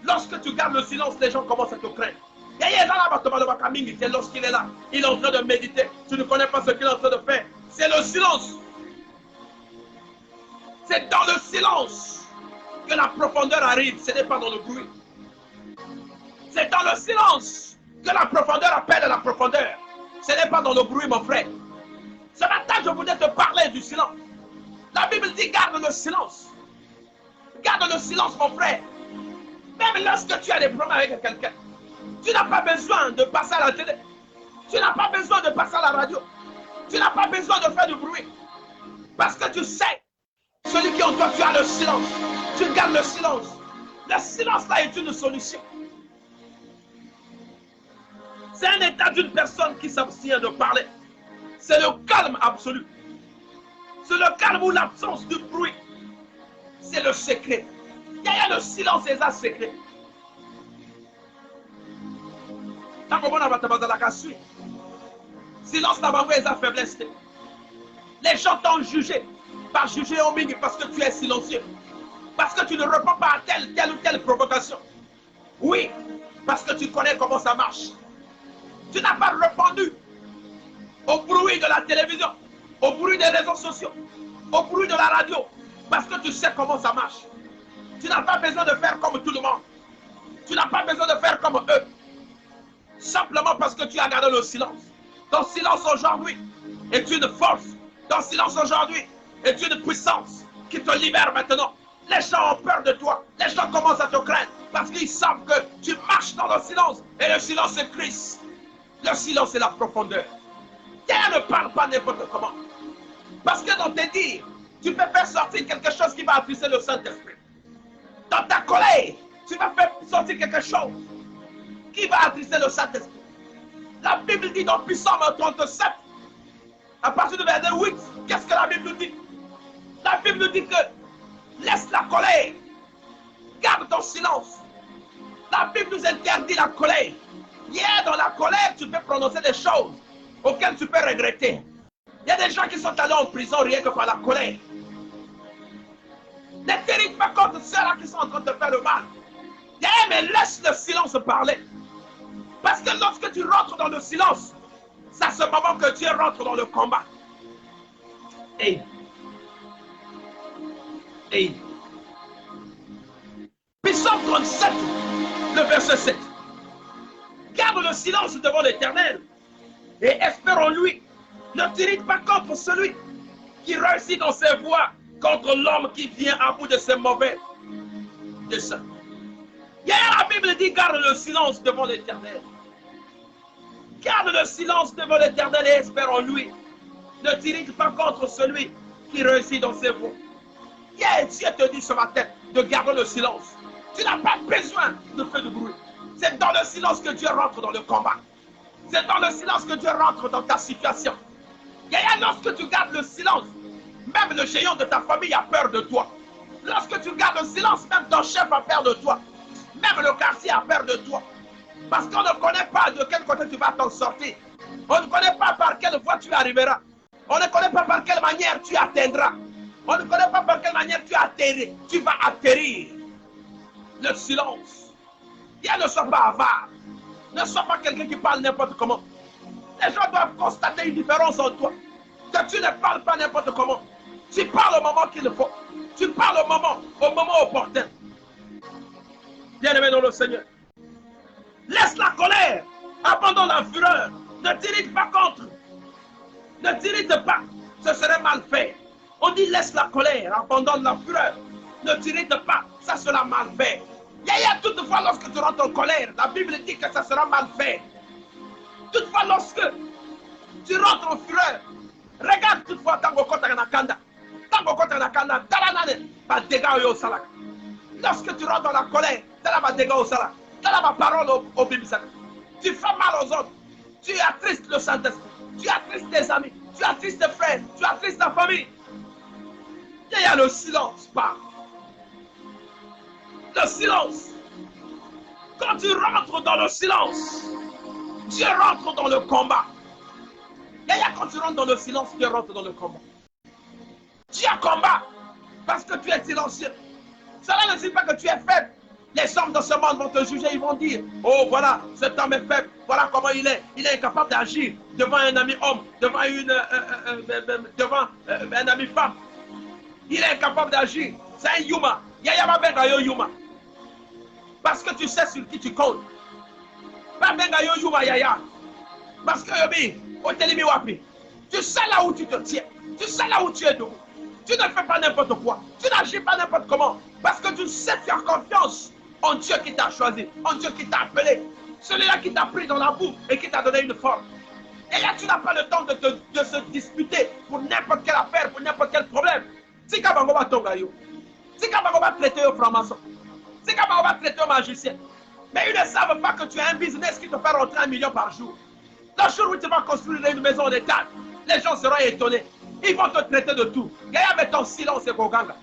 Lorsque tu gardes le silence, les gens commencent à te craindre. C'est lorsqu'il est là, il est en train de méditer. Tu ne connais pas ce qu'il est en train de faire. C'est le silence. C'est dans le silence que la profondeur arrive. Ce n'est pas dans le bruit. C'est dans le silence que la profondeur appelle à la profondeur. Ce n'est pas dans le bruit, mon frère. Ce matin, je voulais te parler du silence. La Bible dit garde le silence. Garde le silence, mon frère. Même lorsque tu as des problèmes avec quelqu'un, tu n'as pas besoin de passer à la télé. Tu n'as pas besoin de passer à la radio. Tu n'as pas besoin de faire du bruit. Parce que tu sais, celui qui est en toi, tu as le silence. Tu gardes le silence. Le silence là est une solution. C'est un état d'une personne qui s'abstient de parler. C'est le calme absolu. C'est le calme ou l'absence de bruit. C'est le secret. Il y a le silence et ça secret. Silence n'a pas sa faiblesse. Les gens t'ont jugé. Par juger au milieu parce que tu es silencieux. Parce que tu ne réponds pas à telle ou telle provocation. Oui, parce que tu connais comment ça marche. Tu n'as pas répondu au bruit de la télévision, au bruit des réseaux sociaux, au bruit de la radio, parce que tu sais comment ça marche. Tu n'as pas besoin de faire comme tout le monde. Tu n'as pas besoin de faire comme eux. Simplement parce que tu as gardé le silence. Ton silence aujourd'hui est une force. Ton silence aujourd'hui est une puissance qui te libère maintenant. Les gens ont peur de toi. Les gens commencent à te craindre parce qu'ils savent que tu marches dans le silence. Et le silence c'est Christ. Le silence c'est la profondeur. Dieu ne parle pas n'importe comment. Parce que dans tes dires, tu peux faire sortir quelque chose qui va attrister le Saint-Esprit. Dans ta colère, tu vas faire sortir quelque chose qui va attrister le Saint-Esprit. La Bible dit dans Psaume 37, à partir du verset 8, qu'est-ce que la Bible nous dit? La Bible nous dit que laisse la colère, garde ton silence. La Bible nous interdit la colère. Hier, dans la colère, tu peux prononcer des choses auxquelles tu peux regretter. Il y a des gens qui sont allés en prison rien que par la colère. Ne t'irrite pas contre ceux-là qui sont en train de faire le mal. Mais laisse le silence parler. Parce que lorsque tu rentres dans le silence, c'est à ce moment que Dieu rentre dans le combat. Et Psaume 37, le verset 7. Garde le silence devant l'Éternel et espère en lui. Ne t'irrite pas contre celui qui réussit dans ses voies, contre l'homme qui vient à bout de ses mauvais desseins. La Bible dit garde le silence devant l'Éternel. Garde le silence devant l'Éternel et espère en lui. Ne t'irrite pas contre celui qui réussit dans ses voies. Dieu te dit ce matin de garder le silence. Tu n'as pas besoin de faire de bruit. C'est dans le silence que Dieu rentre dans le combat. C'est dans le silence que Dieu rentre dans ta situation. Lorsque tu gardes le silence, même le géant de ta famille a peur de toi. Lorsque tu gardes le silence, même ton chef a peur de toi. Même le quartier a peur de toi. Parce qu'on ne connaît pas de quel côté tu vas t'en sortir. On ne connaît pas par quelle voie tu arriveras. On ne connaît pas par quelle manière tu atteindras. On ne connaît pas par quelle manière tu vas atterrir. Le silence. Ne sois pas avare. Ne sois pas quelqu'un qui parle n'importe comment. Les gens doivent constater une différence en toi. Que tu ne parles pas n'importe comment. Tu parles au moment qu'il faut. Tu parles au moment opportun. Bien-aimé dans le Seigneur. Laisse la colère. Abandonne la fureur. Ne t'irrite pas contre. Ne t'irrite pas. Ce serait mal fait. On dit laisse la colère. Abandonne la fureur. Ne t'irrite pas. Ça sera mal fait. Toutefois, lorsque tu rentres en colère, la Bible dit que ça sera mal fait. Toutefois, lorsque tu rentres en fureur, regarde toutefois Tango Kotaganakanda. Tango Kotaganakanda, Talanane, va dégager au salak. Lorsque tu rentres dans la colère, Tala va dégager au salak. Tala va parole au bibisak. Tu fais mal aux autres. Tu attristes le Saint-Esprit. Tu attristes tes amis. Tu attristes tes frères. Tu attristes ta famille. Il y a le silence, pas. Le silence. Quand tu rentres dans le silence, Dieu rentre dans le combat. Quand tu rentres dans le silence, Dieu rentre dans le combat. Dieu combat parce que tu es silencieux. Cela ne signifie pas que tu es faible. Les hommes de ce monde vont te juger, ils vont dire, oh voilà, cet homme est faible, voilà comment il est incapable d'agir devant un ami homme, devant un ami femme. Il est incapable d'agir, c'est un yuma. Yuma. Parce que tu sais sur qui tu comptes. Pas benga yuma yaya. Parce que tu sais là où tu te tiens, tu sais là où tu es debout. Tu ne fais pas n'importe quoi, tu n'agis pas n'importe comment. Parce que tu sais faire confiance en Dieu qui t'a choisi, en Dieu qui t'a appelé. Celui-là qui t'a pris dans la boue et qui t'a donné une forme. Et là, tu n'as pas le temps de se disputer pour n'importe quelle affaire, pour n'importe quel problème. Si Kabango va tongayo, si Kabango va traiter au franc-maçon, si Kabango va traiter au magicien. Mais ils ne savent pas que tu as un business qui te fait rentrer 1 million par jour. Le jour où tu vas construire une maison d'état, les gens seront étonnés. Ils vont te traiter de tout. Yaya, mais ton silence est Goganga.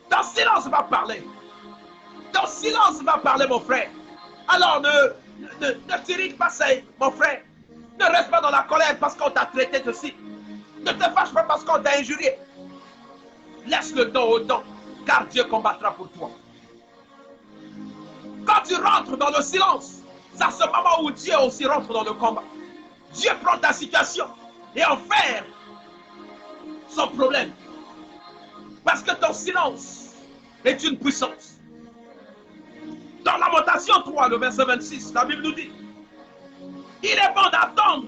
Ton silence va parler. Ton silence va parler, mon frère. Alors ne t'irrite pas, mon frère. Ne reste pas dans la colère parce qu'on t'a traité de ci. Ne te fâche pas parce qu'on t'a injurié. Laisse le temps au temps, car Dieu combattra pour toi. Quand tu rentres dans le silence, c'est à ce moment où Dieu aussi rentre dans le combat. Dieu prend ta situation et en fait son problème. Parce que ton silence est une puissance. Dans Lamentation 3, le verset 26, la Bible nous dit, il est bon d'attendre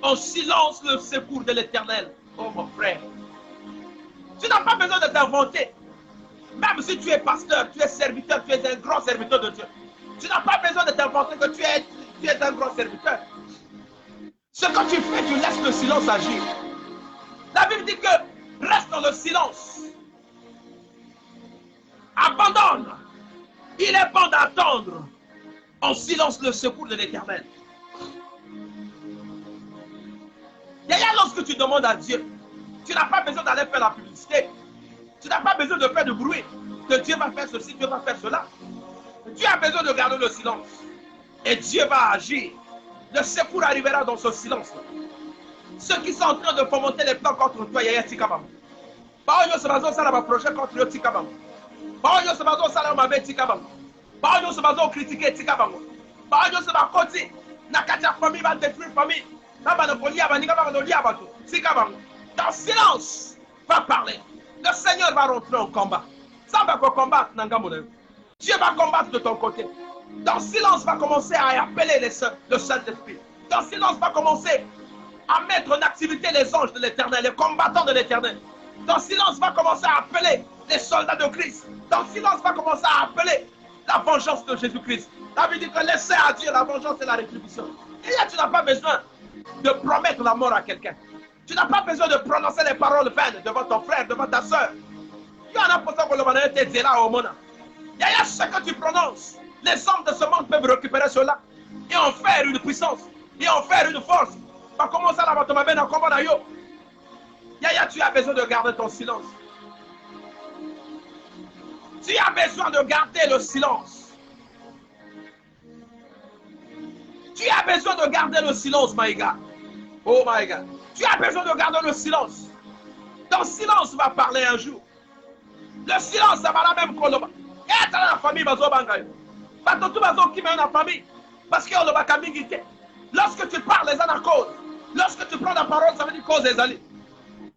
en silence le secours de l'Éternel. Oh mon frère, tu n'as pas besoin de t'inventer. Même si tu es pasteur, tu es serviteur, tu es un grand serviteur de Dieu. Tu n'as pas besoin de t'inventer que tu es un grand serviteur. Ce que tu fais, tu laisses le silence agir. La Bible dit que reste dans le silence. Abandonne. Il est bon d'attendre en silence le secours de l'Éternel. Lorsque tu demandes à Dieu, tu n'as pas besoin d'aller faire la publicité. Tu n'as pas besoin de faire de bruit. Que Dieu va faire ceci, Dieu va faire cela. Tu as besoin de garder le silence. Et Dieu va agir. Le secours arrivera dans ce silence-là. Ceux qui sont en train de fomenter les plans contre toi, Yaya Tikabam. Baonyo Sebazo Salama projet contre le Tikabam. Baonyo Sebazo Salama Tikabam. Baoyo se bazo critiquer tika bango. Baoyo se ba koti na katia famille va détruire famille. Na ba no kolia ba ninga ba no lia ba to. Tika bango. Dans silence va parler. Le Seigneur va rentrer en combat. Ça va combattre Nangamona. Dieu va combattre de ton côté. Dans silence va commencer à appeler le Saint-Esprit. Dans silence va commencer à mettre en activité les anges de l'Éternel, les combattants de l'Éternel. Dans silence va commencer à appeler les soldats de Christ. Dans silence va commencer à appeler la vengeance de Jésus-Christ. La Bible dit que laissez à Dieu la vengeance et la rétribution. Et là, tu n'as pas besoin de promettre la mort à quelqu'un. Tu n'as pas besoin de prononcer les paroles vaines devant ton frère, devant ta soeur. Il y en a pour ça que le manette est là au monde. Il y a ce que tu prononces. Les hommes de ce monde peuvent récupérer cela et en faire une puissance et en faire une force. Pas commencer à la tomber dans combat d'ailleurs. Yaya, tu as besoin de garder ton silence. Tu as besoin de garder le silence. Tu as besoin de garder le silence, my God. Oh my God. Tu as besoin de garder le silence. Ton silence va parler un jour. Le silence, ça va la même qu'on le va. Et dans la famille, va bangayo. Pas tout bazo qui met dans la famille. Parce qu'on le va camiguiter. Lorsque tu parles, les ans à cause. Lorsque tu prends la parole, ça veut dire cause des alliés.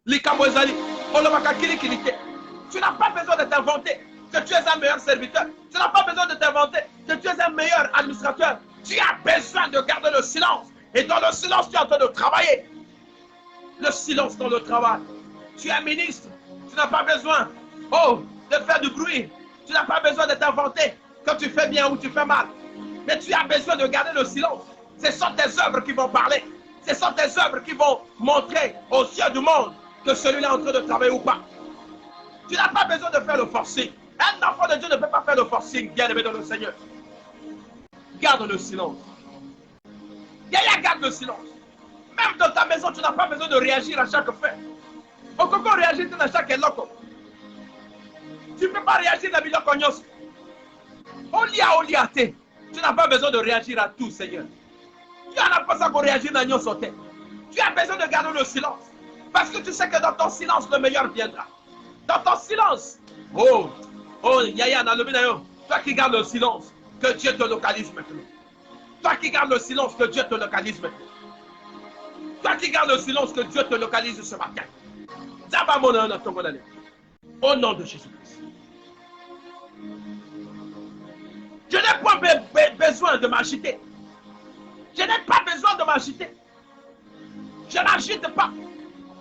Les camo des alliés. On le va camiguiter. Tu n'as pas besoin de t'inventer que tu es un meilleur serviteur. Tu n'as pas besoin de t'inventer que tu es un meilleur administrateur. Tu as besoin de garder le silence. Et dans le silence, tu es en train de travailler. Le silence dans le travail. Tu es ministre. Tu n'as pas besoin de faire du bruit. Tu n'as pas besoin de t'inventer quand tu fais bien ou tu fais mal. Mais tu as besoin de garder le silence. Ce sont tes œuvres qui vont parler. Ce sont tes œuvres qui vont montrer aux yeux du monde que celui-là est en train de travailler ou pas. Tu n'as pas besoin de faire le forcing. Un enfant de Dieu ne peut pas faire le forcing, bien aimé dans le Seigneur. Garde le silence. Yaya, garde le silence. Même dans ta maison, tu n'as pas besoin de réagir à chaque fait. Au coco réagit à chaque loco. Tu ne peux pas réagir à la cognos. Oliate. Tu n'as pas besoin de réagir à tout, Seigneur. Tu n'as pas besoin de réagir à nos sautés. Tu as besoin de garder le silence. Parce que tu sais que dans ton silence, le meilleur viendra. Dans ton silence. Yaya, toi qui gardes le silence, que Dieu te localise maintenant. Toi qui gardes le silence, que Dieu te localise maintenant. Toi qui gardes le silence, que Dieu te localise ce matin. Au nom de Jésus-Christ. Je n'ai pas besoin de m'agiter. Je n'ai pas besoin de m'agiter. Je n'agite pas.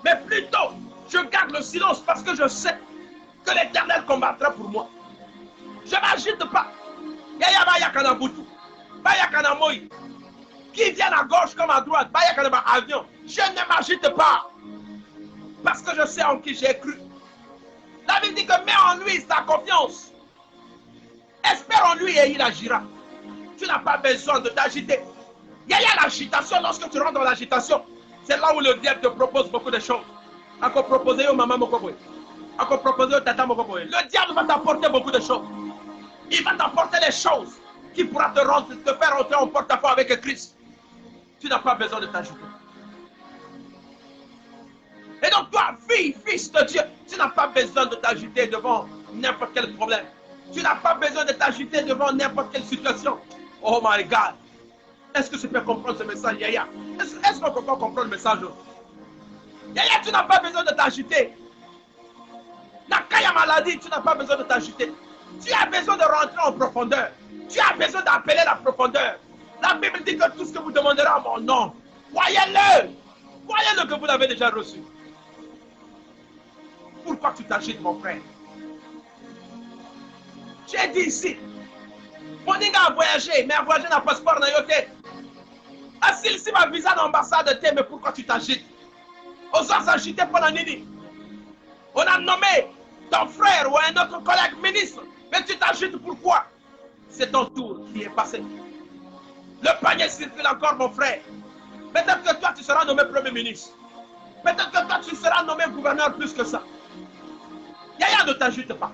Mais plutôt, je garde le silence parce que je sais que l'Éternel combattra pour moi. Je ne m'agite pas. Qui viennent à gauche comme à droite, avion. Je ne m'agite pas. Parce que je sais en qui j'ai cru. La Bible dit que mets en lui ta confiance. Espère en lui et il agira. Tu n'as pas besoin de t'agiter. Il y a l'agitation lorsque tu rentres dans l'agitation. C'est là où le diable te propose beaucoup de choses. À quoi proposer au maman Mokoboy. À quoi proposer au tata Mokoboy. Le diable va t'apporter beaucoup de choses. Il va t'apporter les choses qui pourra te faire entrer en porte-à-faux avec Christ. Tu n'as pas besoin de t'agiter. Et donc toi, fils de Dieu, tu n'as pas besoin de t'agiter devant n'importe quel problème. Tu n'as pas besoin de t'agiter devant n'importe quelle situation. Oh my God. Est-ce que je peux comprendre ce message, Yaya? Est-ce qu'on peut comprendre le message? Yaya, tu n'as pas besoin de t'agiter. Nakaya maladie, tu n'as pas besoin de t'agiter. Tu as besoin de rentrer en profondeur. Tu as besoin d'appeler la profondeur. La Bible dit que tout ce que vous demanderez à mon nom, croyez-le. Croyez-le que vous l'avez déjà reçu. Pourquoi tu t'agites, mon frère? J'ai dit ici, mon gars a voyagé, mais a voyagé dans le passeport dans yoté. Asile si ma visa d'ambassade mais pourquoi tu t'agites? On s'est agité pendant Nini. On a nommé ton frère ou un autre collègue ministre, mais tu t'agites pourquoi? C'est ton tour qui est passé. Le panier circule encore, mon frère. Peut-être que toi, tu seras nommé premier ministre. Peut-être que toi, tu seras nommé gouverneur plus que ça. Yaya, ne t'agite pas.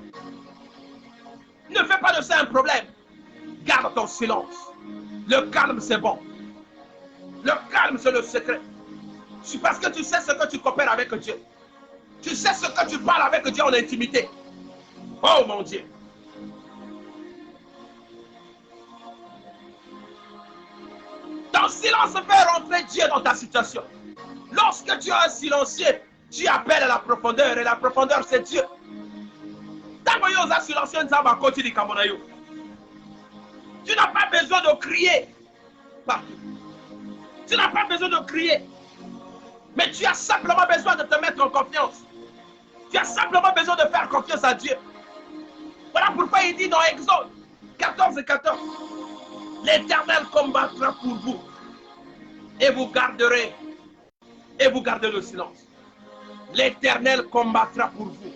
Ne fais pas de ça un problème. Garde ton silence. Le calme, c'est bon. Le calme, c'est le secret. C'est parce que tu sais ce que tu coopères avec Dieu. Tu sais ce que tu parles avec Dieu en intimité. Oh mon Dieu. Ton silence fait rentrer Dieu dans ta situation. Lorsque tu as un silencieux, tu appelles à la profondeur et la profondeur c'est Dieu. Tu n'as pas besoin de crier partout. Tu n'as pas besoin de crier. Mais tu as simplement besoin de te mettre en confiance. Tu as simplement besoin de faire confiance à Dieu. Voilà pourquoi il dit dans Exode 14:14, l'Éternel combattra pour vous et vous garderez le silence. L'Éternel combattra pour vous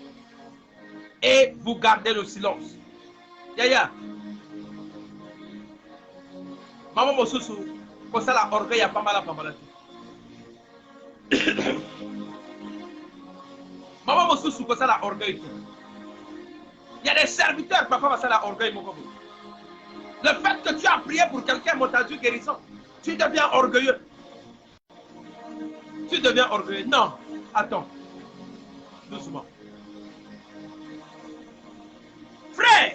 et vous gardez le silence. Yaya. Maman Mosusu, comme ça la orgueil a pas mal. Maman Mosusu, comme ça la orgueil. Il y a des serviteurs, parfois ça la orgueil. Le fait que tu as prié pour quelqu'un, mon Dieu guérison, tu deviens orgueilleux. Tu deviens orgueilleux. Non, attends. Doucement. Frère,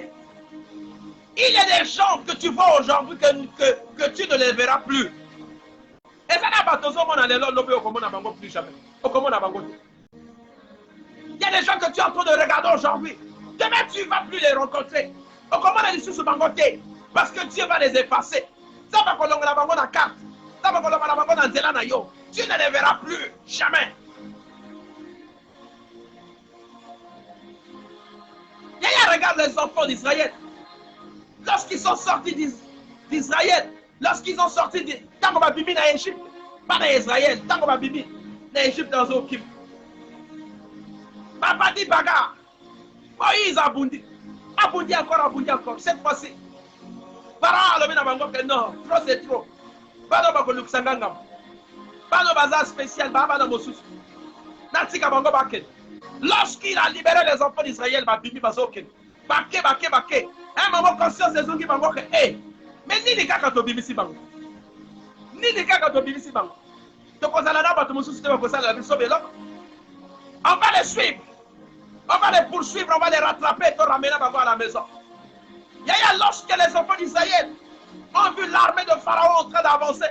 il y a des gens que tu vois aujourd'hui que tu ne les verras plus. Et ça n'a pas besoin de plus jamais. Il y a des gens que tu es en train de regarder aujourd'hui. Demain, tu ne vas plus les rencontrer. Parce que Dieu va les effacer. Ça va la carte. Ça va tu ne les verras plus jamais. Regarde les enfants d'Israël. Lorsqu'ils sont sortis d'Israël, lorsqu'ils ont sorti de Tangoba Bibi dans l'Égypte, pas dans Israël, Tangoba Bibi dans l'Égypte dans Zokim. Papa dit bagarre. Moïse a bondi. Abondi encore. Cette fois-ci. Para le mina bango que non, trop c'est trop. Pas de bako luksangangam. Pas de bazar spécial, pas de mosus. Natika bango baken. Lorsqu'il a libéré les enfants d'Israël, Bibi bazoken. Baké. Un moment conscience des zongi bango que hey. Mais ni les gars quand on bibi si bango. Ni les gars quand on bibi si bango. Donc on a là bas tout mosus te va ça la sauver là. On va les suivre. On va les poursuivre, on va les rattraper et te ramener à la maison. Yaya, lorsque les enfants d'Israël ont vu l'armée de Pharaon en train d'avancer,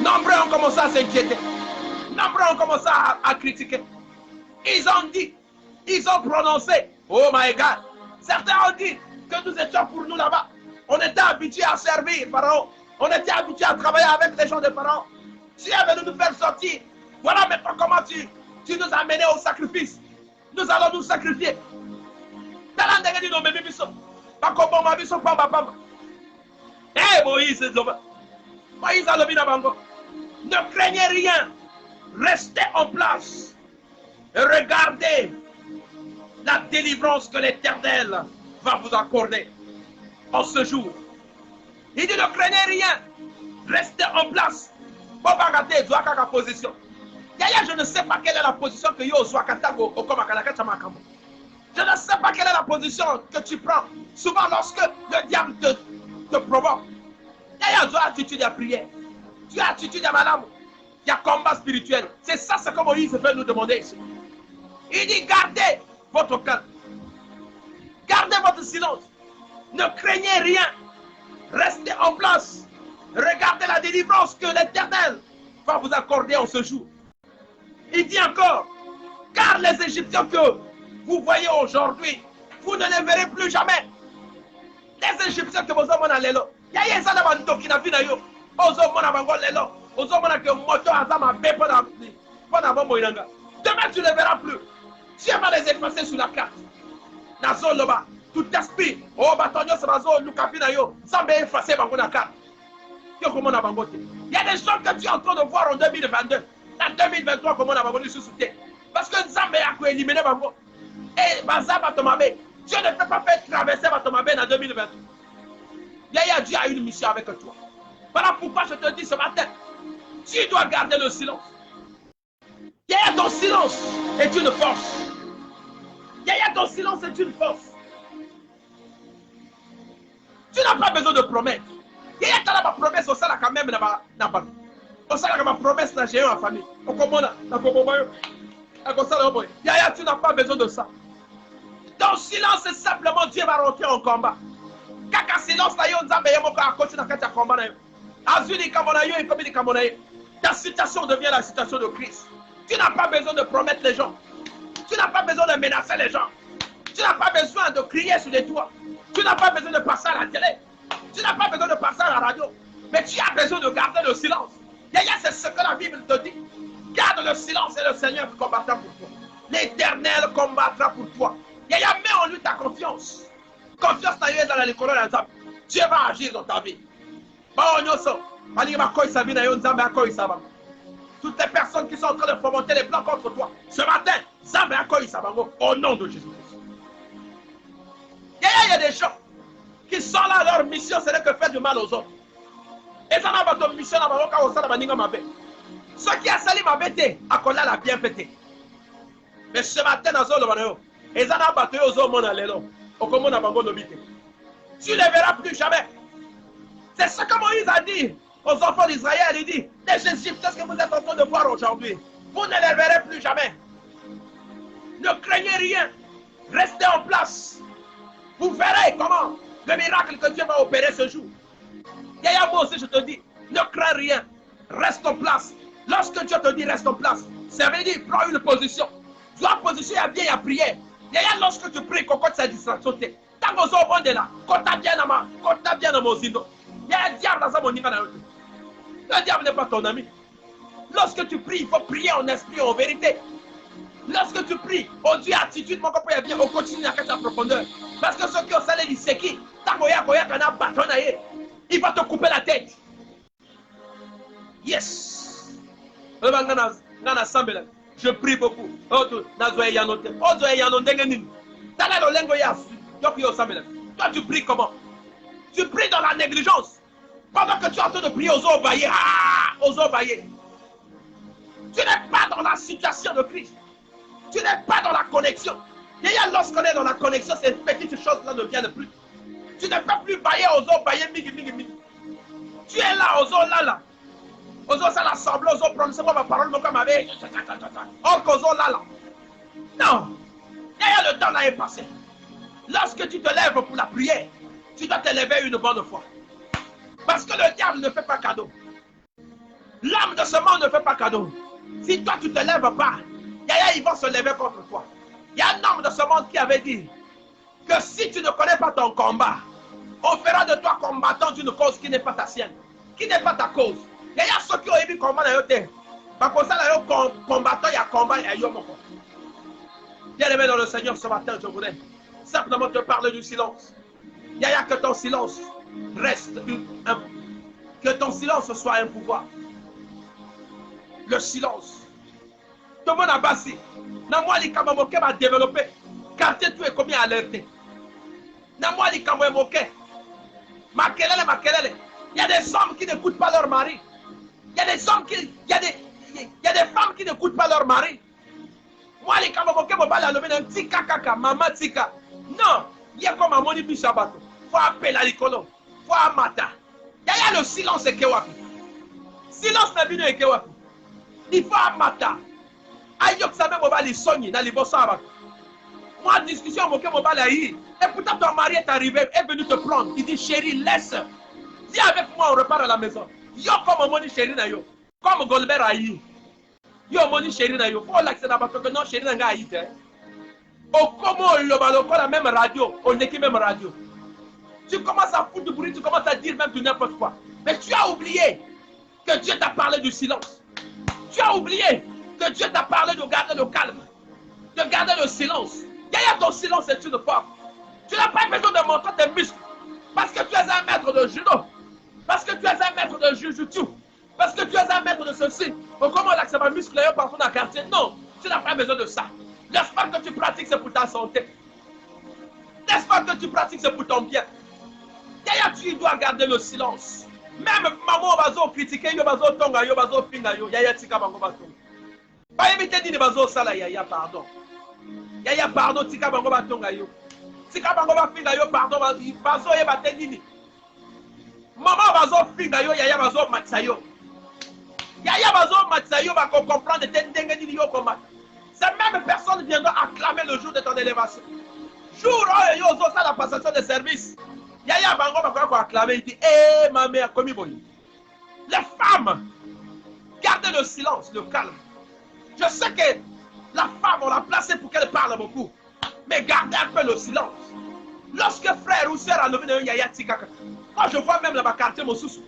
nombreux ont commencé à s'inquiéter. Nombreux ont commencé à critiquer. Ils ont dit, ils ont prononcé, oh my God. Certains ont dit que nous étions pour nous là-bas. On était habitués à servir Pharaon. On était habitués à travailler avec les gens de Pharaon. Tu es venu nous faire sortir. Voilà maintenant comment tu nous as menés au sacrifice. Nous allons nous sacrifier. Moïse a levé la bango. Ne craignez rien. Restez en place. Et regardez la délivrance que l'Éternel va vous accorder en ce jour. Il dit ne craignez rien. Restez en place. Position. Je ne sais pas quelle est la position que yo Katago au Komakalaka Chamakambo. Je ne sais pas quelle est la position que tu prends. Souvent lorsque le diable te provoque. Tu as attitude à prière. Tu as attitude à madame. Il y a combat spirituel. C'est ça ce que Moïse veut nous demander ici. Il dit gardez votre calme. Gardez votre silence. Ne craignez rien. Restez en place. Regardez la délivrance que l'Éternel va vous accorder en ce jour. Il dit encore, car les Égyptiens que vous voyez aujourd'hui, vous ne les verrez plus jamais. Les Égyptiens que vous avez dans l'élo, il y a des gens qui n'ont pas vu, demain tu ne les verras plus. Dieu va les effacer sur la carte. Tout esprit, oh bâtonnier, ça va effacer la carte. Il y a des choses que tu es en train de voir en 2022. En 2023, comment on a venu sous-souter. Parce que Nzambe a éliminé Bango. Et Bazaba Tomabé. Dieu ne peut pas faire traverser Tomabé en 2023. Yaya, Dieu a une mission avec toi. Voilà pourquoi je te dis ce matin, tu dois garder le silence. Yaya, ton silence est une force. Yaya, ton silence est une force. Tu n'as pas besoin de promettre. Yaya, tu as la promesse au salaire quand même n'a pas. On sait que ma promesse n'a jamais en famille. Yaya, tu n'as pas besoin de ça. Ton silence, c'est simplement Dieu va rentrer en combat. Kaka silence, là, yon zambe yemo ka coach na kacha combat na. Azuli Kamonayo et Komini Kamonayo. Ta situation devient la situation de Christ. Tu n'as pas besoin de promettre les gens. Tu n'as pas besoin de menacer les gens. Tu n'as pas besoin de crier sur les toits. Tu n'as pas besoin de passer à la télé. Tu n'as pas besoin de passer à la radio. Mais tu as besoin de garder le silence. Yaya, c'est ce que la Bible te dit. Garde le silence et le Seigneur combattra pour toi. L'Éternel combattra pour toi. Yaya, mets en lui ta confiance. Confiance dans la l'école de Dieu va agir dans ta vie. Toutes les personnes qui sont en train de fomenter les plans contre toi, ce matin, au nom de Jésus. Il y a des gens qui sont là, leur mission, c'est de faire du mal aux autres. Et ça n'a pas de mission, ceux qui a sali ma bête, à quoi la bien pété. Mais ce matin, dans le monde, ils en ont battu aux hommes, tu ne les verras plus jamais. C'est ce que Moïse a dit aux enfants d'Israël. Il dit, les Égyptiens que vous êtes en train de voir aujourd'hui, vous ne les verrez plus jamais. Ne craignez rien. Restez en place. Vous verrez comment le miracle que Dieu va opérer ce jour. Yaya, moi aussi je te dis, ne crains rien. Reste en place. Lorsque Dieu te dit reste en place, ça veut dire prends une position. Tu dois positionner à bien et à prier. Yaya, lorsque tu pries, cocotte sa distraction. Tant que vous êtes là, quand tu as bien dans mon zindo. Il y a un diable dans mon niveau. Le diable n'est pas ton ami. Lorsque tu pries, il faut prier en esprit, en vérité. Lorsque tu pries, oh Dieu, attitude, mon copain, bien, on continue à faire ta profondeur. Parce que ceux qui ont salé, ils c'est qui? Il va te couper la tête. Yes. Je prie beaucoup. Toi, tu pries comment? Tu pries dans la négligence. Pendant que tu es en train de prier aux ovaillés. Aux ovaillés. Tu n'es pas dans la situation de Christ. Tu n'es pas dans la connexion. Et lorsqu'on est dans la connexion, ces petites choses-là ne viennent plus. Tu ne peux plus bailler aux ovaillés. Tu es là, aux là. Aux ça l'assemblée, aux prononcer ma parole, comme avec. Or, aux là. Non. Et le temps là est passé. Lorsque tu te lèves pour la prière, tu dois te lever une bonne fois. Parce que le diable ne fait pas cadeau. L'homme de ce monde ne fait pas cadeau. Si toi tu ne te lèves pas, Yaya, ils vont se lever contre toi. Il y a un homme de ce monde qui avait dit que si tu ne connais pas ton combat, on fera de toi combattant d'une cause qui n'est pas ta sienne, qui n'est pas ta cause. Yaya, ceux qui ont émis combat dans yote, parce que ça, combattant, il y a combat, il y a yomoko. Bien aimé dans le Seigneur ce matin, je voulais simplement te parler du silence. Yaya, que ton silence reste que ton silence soit un pouvoir. Le silence. Tout le monde a bassi. Namwa li kamamoke va développer. Quartier tout est combien alerté. Namwa li kamamoke. Makelele. Il y a des hommes qui n'écoutent pas leur mari. Il y a des hommes qui. Il y a des femmes qui n'écoutent pas leur mari. Moi li kamamoke mo bala lomena tika kaka mama tika. Non, il y a comme un moni bisabato. Faut appeler la likolo. Faut amata. Il y a le silence et kewapi. Silence n'a venu et kewapi. Il faut amata. Ayok sa même mobile sogni dans les bossons. Moi, discussion moke mobile aïe. Et pourtant ton mari est arrivé, est venu te prendre. Il dit chérie, laisse. Viens avec moi, on repart à la maison. Yo comme moni chérie na yo. Comme Golbert aïe. Yo moni chérie na yo. Faut l'accès d'abord que non chérie na aïe. Au comment le ballon la même radio, on équipe même radio. Tu commences à foutre du bruit, tu commences à dire même du n'importe quoi. Mais tu as oublié que Dieu t'a parlé du silence. Tu as oublié que Dieu t'a parlé de garder le calme, de garder le silence. Yaya, ton silence est une force. Tu n'as pas besoin de montrer tes muscles. Parce que tu es un maître de judo. Parce que tu es un maître de jujutsu. Parce que tu es un maître de ceci. Comment on accepte un muscle partout dans le quartier? Non, tu n'as pas besoin de ça. L'espoir que tu pratiques, c'est pour ta santé. L'espoir que tu pratiques, c'est pour ton bien. Yaya, tu dois garder le silence. Même maman va critiquer, yo va tonga, yo va finga, yo. Yaya, tika bango va tonga. Pas éviter de dire sala, yaya, pardon. Yaya, pardon, tika bango va tonga, yo. Tika bango va finga, yo, pardon, bazo ye va te dini. Maman va finga, yo, yaya va matsayo. Yaya va matsayo, va comprendre te dengue ni yo combat. Ces mêmes personnes viendront acclamer le jour de ton élévation. Jour où yo zo ça la passation de service. Yaya bango va acclamer, il dit, ma mère, comme il Les femmes, gardez le silence, le calme. Je sais que la femme, on l'a placée pour qu'elle parle beaucoup. Mais gardez un peu le silence. Lorsque frère ou soeur a nommé un yaya tikaka, quand je vois même dans ma quartier, mon sous,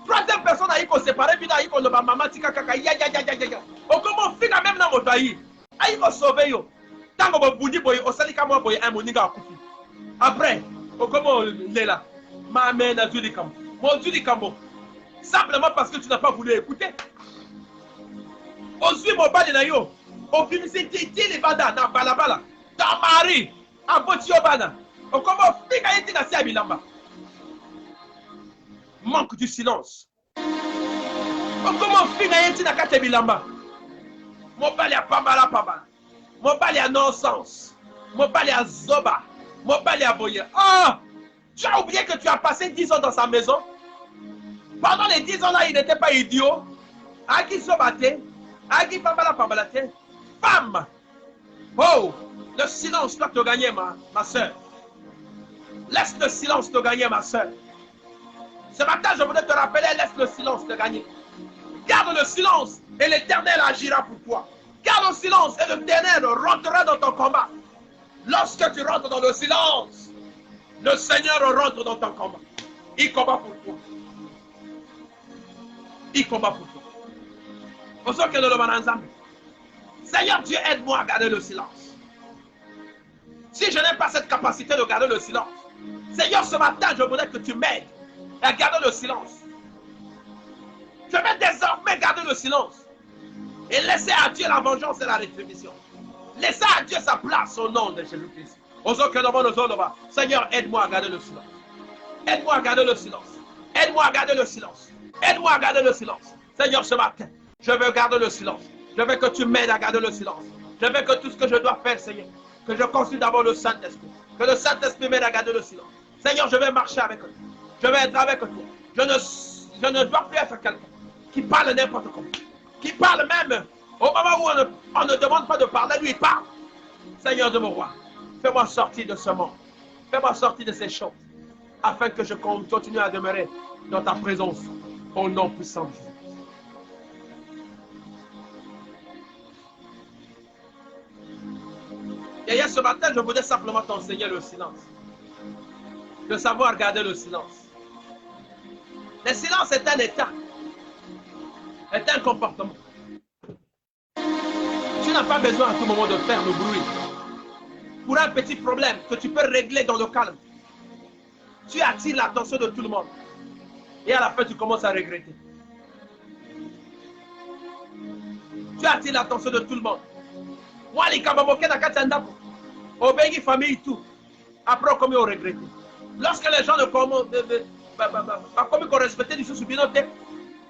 troisième personne a eu qu'on séparer, puis a eu qu'on a maman tikaka, ya. Au comment on fait quand même dans mon pays, a eu qu'on sauver yo. Tant qu'on boudi boy, au sali kamo boy, un moninga a coupé. Après, au comment on est là, ma mère n'a dû dire mon Dieu dit comment. Simplement parce que tu n'as pas voulu écouter. Aujourd'hui, mon bal est yo. Au publicité, les bada, na balabala, dans mari, en botiobana. Au comment figa yeti na sia bilamba. Manque du silence. Au comment figa yeti na kate bilamba. Mon bal est à pambala. Mon bal est à non-sens. Mon bal est à zoba. Mon bal est à boyer. Ah! Tu as oublié que tu as passé 10 ans dans sa maison. Pendant les 10 ans là, il n'était pas idiot. À qui zobate? À qui pambala. Femme! Oh! Le silence doit te gagner, ma soeur. Laisse le silence te gagner, ma soeur. Ce matin, je voulais te rappeler, laisse le silence te gagner. Garde le silence et l'Éternel agira pour toi. Garde le silence et l'Éternel rentrera dans ton combat. Lorsque tu rentres dans le silence, le Seigneur rentre dans ton combat. Il combat pour toi. Il combat pour toi. Seigneur Dieu, aide-moi à garder le silence. Si je n'ai pas cette capacité de garder le silence, Seigneur, ce matin, je voudrais que tu m'aides à garder le silence. Je vais désormais garder le silence et laisser à Dieu la vengeance et la rétribution. Laissez à Dieu sa place au nom de Jésus-Christ. Seigneur, aide-moi à garder le silence. Aide-moi à garder le silence. Aide-moi à garder le silence. Aide-moi à garder le silence. Seigneur, ce matin, je veux garder le silence. Je veux que tu m'aides à garder le silence. Je veux que tout ce que je dois faire, Seigneur, que je consulte d'abord le Saint-Esprit. Que le Saint-Esprit m'aide à garder le silence. Seigneur, je vais marcher avec toi. Je vais être avec toi. Je ne dois plus être quelqu'un qui parle n'importe comment. Qui parle même au moment où on ne demande pas de parler, lui il parle. Seigneur de mon roi, fais-moi sortir de ce monde. Fais-moi sortir de ces choses. Afin que je continue à demeurer dans ta présence. Au nom puissant de Jésus. Et hier ce matin, je voulais simplement t'enseigner le silence. De savoir garder le silence. Le silence est un état. Est un comportement. Tu n'as pas besoin à tout moment de faire le bruit. Pour un petit problème que tu peux régler dans le calme, tu attires l'attention de tout le monde. Et à la fin, tu commences à regretter. Tu attires l'attention de tout le monde. Moi, les Kababoké Nakatandako, au Bengi famille, tout. Après, comme on regrette. Lorsque les gens ne commencent pas comme ils respectent du sous-binote,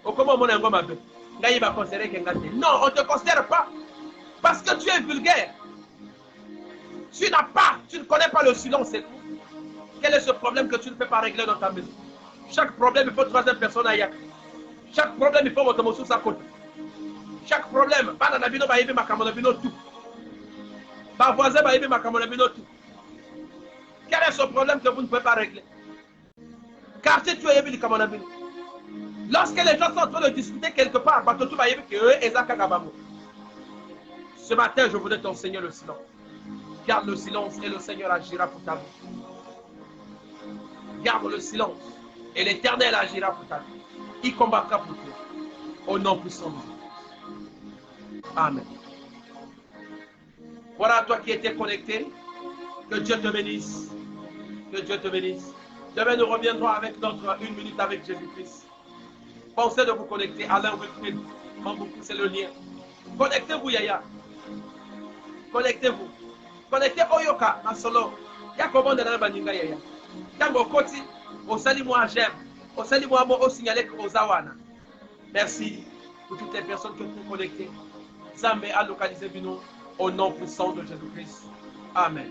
au comment on est comme non, on ne te considère pas. Parce que tu es vulgaire. Tu ne connais pas le silence. Quel est ce problème que tu ne peux pas régler dans ta maison? Chaque problème, il faut troisième personne à Yak. Chaque problème, il faut votre mot sur sa côte. Chaque problème, pas dans la bino, bah, il ma camonabino tout. Bah, voisin, bah, il ma camonabino tout. Quel est ce problème que vous ne pouvez pas régler? Quartier, tu as vu le camonabino. Lorsque les gens sont en train de discuter quelque part, bah, tout va y que eux, et Zakagabamo. Ce matin, je voudrais t'enseigner le silence. Garde le silence et le Seigneur agira pour ta vie. Garde le silence et l'Éternel agira pour ta vie. Il combattra pour toi. Au nom puissant de Jésus. Amen. Voilà toi qui étais connecté. Que Dieu te bénisse. Que Dieu te bénisse. Demain, nous reviendrons avec notre 1 minute avec Jésus-Christ. Pensez de vous connecter. Alain Wilfrid. C'est le lien. Connectez-vous, Yaya. Connectez-vous. Connectez Oyoka, Masolo. Yakobo de la Baninga Yaya. Tango Koti, Osali moi j'aime. Osali moi au signalé Ozawana. Merci pour toutes les personnes qui ont connecté. Zambé a localisé Bino au nom puissant de Jésus-Christ. Amen.